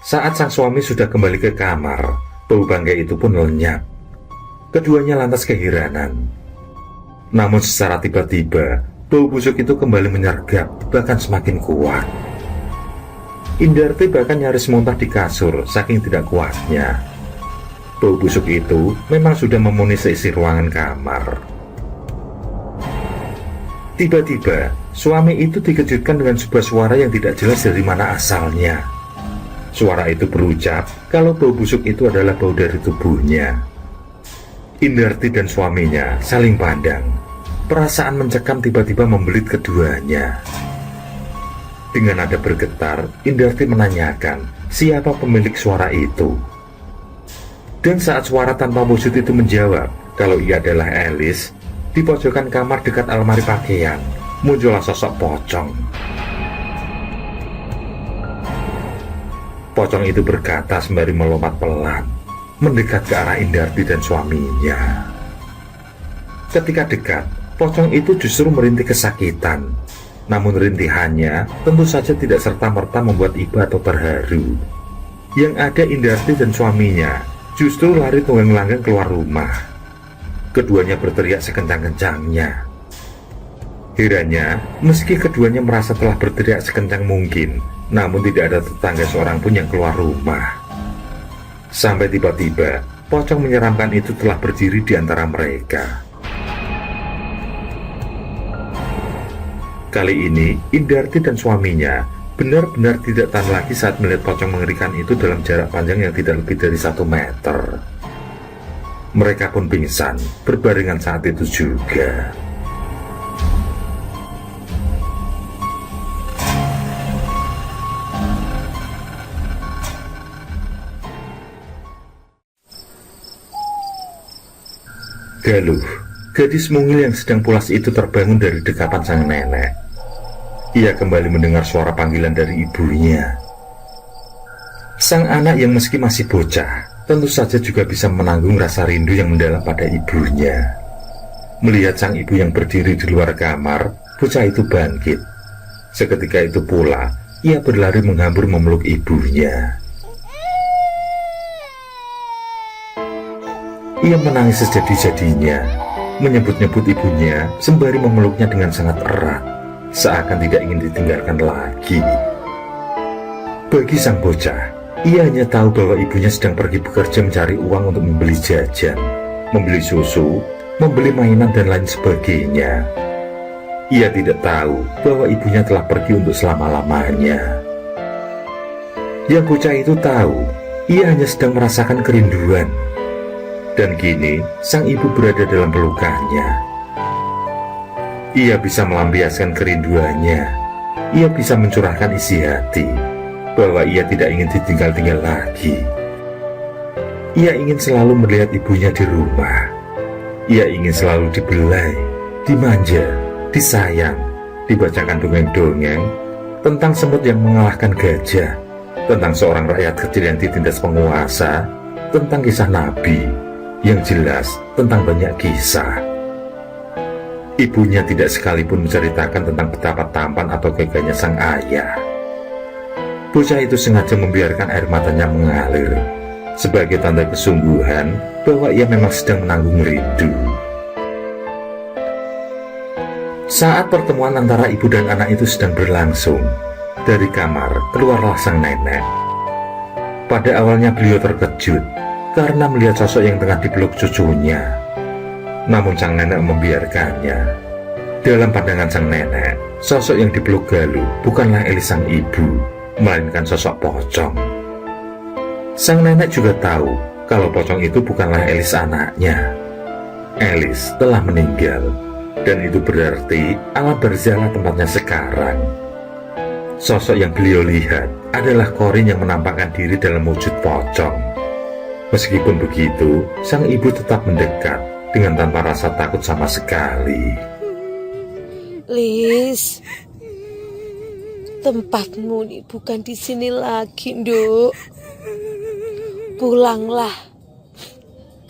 Saat sang suami sudah kembali ke kamar, bau bangkai itu pun lenyap. Keduanya lantas keheranan. Namun secara tiba-tiba, bau busuk itu kembali menyergap, bahkan semakin kuat. Indarti bahkan nyaris muntah di kasur, saking tidak kuatnya. Bau busuk itu memang sudah memenuhi seisi ruangan kamar. Tiba-tiba, suami itu dikejutkan dengan sebuah suara yang tidak jelas dari mana asalnya. Suara itu berucap kalau bau busuk itu adalah bau dari tubuhnya. Indarti dan suaminya saling pandang. Perasaan mencekam tiba-tiba membelit keduanya. Dengan nada bergetar, Indarti menanyakan siapa pemilik suara itu. Dan saat suara tanpa wujud itu menjawab kalau ia adalah Alice, di pojokan kamar dekat almari pakaian, muncullah sosok pocong. Pocong itu berkata sembari melompat pelan, mendekat ke arah Indarti dan suaminya. Ketika dekat, pocong itu justru merintih kesakitan. Namun rintihannya tentu saja tidak serta-merta membuat iba atau terharu. Yang ada Indarti dan suaminya justru lari tunggang-langgang keluar rumah. Keduanya berteriak sekencang-kencangnya. Herannya, meski keduanya merasa telah berteriak sekencang mungkin, namun tidak ada tetangga seorang pun yang keluar rumah. Sampai tiba-tiba, pocong menyeramkan itu telah berdiri di antara mereka. Kali ini, Indarti dan suaminya benar-benar tidak tahan lagi saat melihat pocong mengerikan itu dalam jarak panjang yang tidak lebih dari 1 meter. Mereka pun pingsan berbarengan saat itu juga. Galuh, gadis mungil yang sedang pulas itu terbangun dari dekapan sang nenek. Ia kembali mendengar suara panggilan dari ibunya. Sang anak yang meski masih bocah, tentu saja juga bisa menanggung rasa rindu yang mendalam pada ibunya. Melihat sang ibu yang berdiri di luar kamar, bocah itu bangkit. Seketika itu pula, ia berlari menghambur memeluk ibunya. Ia menangis sejadi-jadinya, menyebut-nyebut ibunya sembari memeluknya dengan sangat erat, seakan tidak ingin ditinggalkan lagi. Bagi sang bocah, ia hanya tahu bahwa ibunya sedang pergi bekerja mencari uang untuk membeli jajan, membeli susu, membeli mainan dan lain sebagainya. Ia tidak tahu bahwa ibunya telah pergi untuk selama-lamanya. Yang bocah itu tahu, ia hanya sedang merasakan kerinduan. Dan kini, sang ibu berada dalam pelukannya. Ia bisa melampiaskan kerinduannya. Ia bisa mencurahkan isi hati bahwa ia tidak ingin ditinggal-tinggal lagi. Ia ingin selalu melihat ibunya di rumah. Ia ingin selalu dibelai, dimanja, disayang, dibacakan dongeng-dongeng tentang semut yang mengalahkan gajah, tentang seorang rakyat kecil yang ditindas penguasa, tentang kisah Nabi, yang jelas tentang banyak kisah. Ibunya tidak sekalipun menceritakan tentang betapa tampan atau gagahnya sang ayah. Bocah itu sengaja membiarkan air matanya mengalir, sebagai tanda kesungguhan bahwa ia memang sedang menanggung rindu. Saat pertemuan antara ibu dan anak itu sedang berlangsung, dari kamar keluarlah sang nenek. Pada awalnya beliau terkejut karena melihat sosok yang tengah dipeluk cucunya. Namun sang nenek membiarkannya. Dalam pandangan sang nenek, sosok yang dipeluk Galuh bukanlah Elis sang ibu, melainkan sosok pocong. Sang nenek juga tahu kalau pocong itu bukanlah Elis anaknya. Elis telah meninggal, dan itu berarti alam barzahlah tempatnya sekarang. Sosok yang beliau lihat adalah Qorin yang menampakkan diri dalam wujud pocong. Meskipun begitu, sang ibu tetap mendekat dengan tanpa rasa takut sama sekali. Lis, tempatmu nih bukan di sini lagi, Nduk. Pulanglah,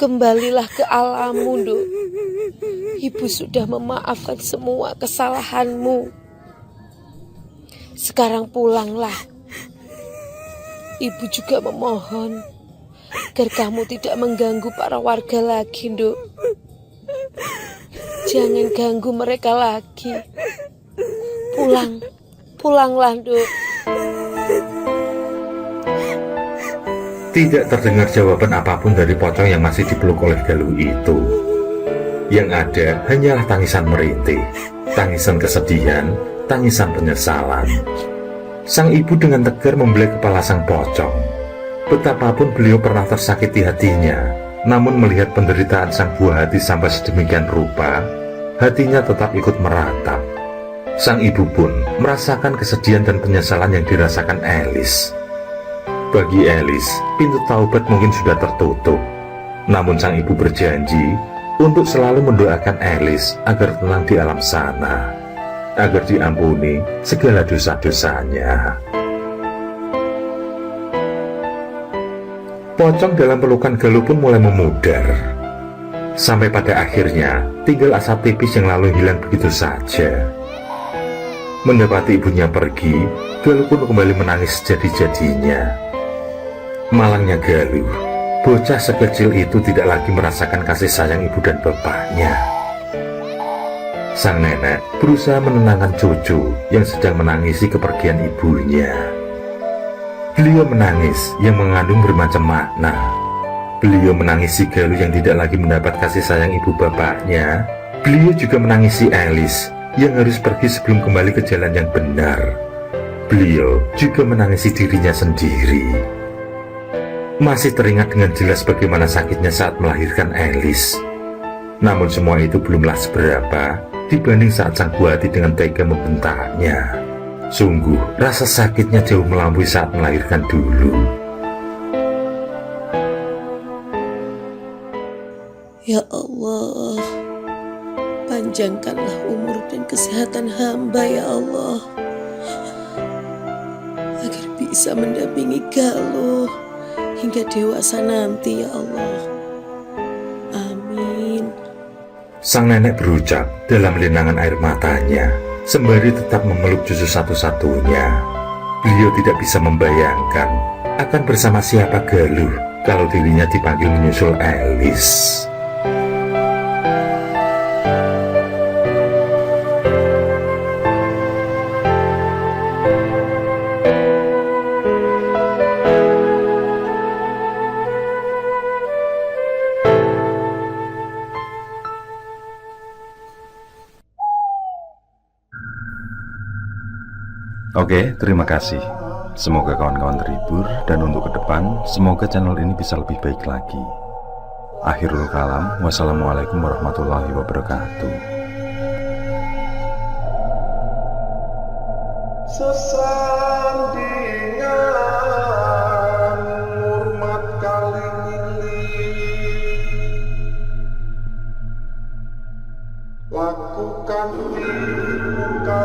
kembalilah ke alammu, Nduk. Ibu sudah memaafkan semua kesalahanmu. Sekarang pulanglah. Ibu juga memohon agar kamu tidak mengganggu para warga lagi, Nduk. Jangan ganggu mereka lagi. Pulanglah, Nduk. Tidak terdengar jawaban apapun dari pocong yang masih dipeluk oleh Galuh itu. Yang ada hanyalah tangisan merintih, tangisan kesedihan, tangisan penyesalan. Sang ibu dengan tegar membelai kepala sang pocong. Betapapun beliau pernah tersakiti hatinya, namun melihat penderitaan sang buah hati sampai sedemikian rupa, hatinya tetap ikut meratap. Sang ibu pun merasakan kesedihan dan penyesalan yang dirasakan Elis. Bagi Elis, pintu taubat mungkin sudah tertutup. Namun sang ibu berjanji untuk selalu mendoakan Elis agar tenang di alam sana, agar diampuni segala dosa-dosanya. Pocong dalam pelukan Galuh pun mulai memudar. Sampai pada akhirnya tinggal asap tipis yang lalu hilang begitu saja. Mendapati ibunya pergi, Galuh pun kembali menangis jadi-jadinya. Malangnya Galuh, bocah sekecil itu tidak lagi merasakan kasih sayang ibu dan bapaknya. Sang nenek berusaha menenangkan cucu yang sedang menangisi kepergian ibunya. Beliau menangis yang mengandung bermacam makna. Beliau menangisi Galuh yang tidak lagi mendapat kasih sayang ibu bapaknya. Beliau juga menangisi Elis yang harus pergi sebelum kembali ke jalan yang benar. Beliau juga menangisi dirinya sendiri. Masih teringat dengan jelas bagaimana sakitnya saat melahirkan Elis. Namun semua itu belumlah seberapa dibanding saat sang buah hati dengan tega membentaknya. Sungguh, rasa sakitnya jauh melampaui saat melahirkan dulu. Ya Allah, panjangkanlah umur dan kesehatan hamba ya Allah. bisa mendampingi Galuh hingga dewasa nanti ya Allah. Amin. Sang nenek berucap dalam linangan air matanya, sembari tetap memeluk cucu satu-satunya. Beliau tidak bisa membayangkan akan bersama siapa Galuh kalau dirinya dipanggil menyusul Elis. Oke, terima kasih. Semoga kawan-kawan terhibur, dan untuk ke depan, semoga channel ini bisa lebih baik lagi. Akhirul kalam, wassalamualaikum warahmatullahi wabarakatuh. Sesandingan hormat kali milih, lakukan di muka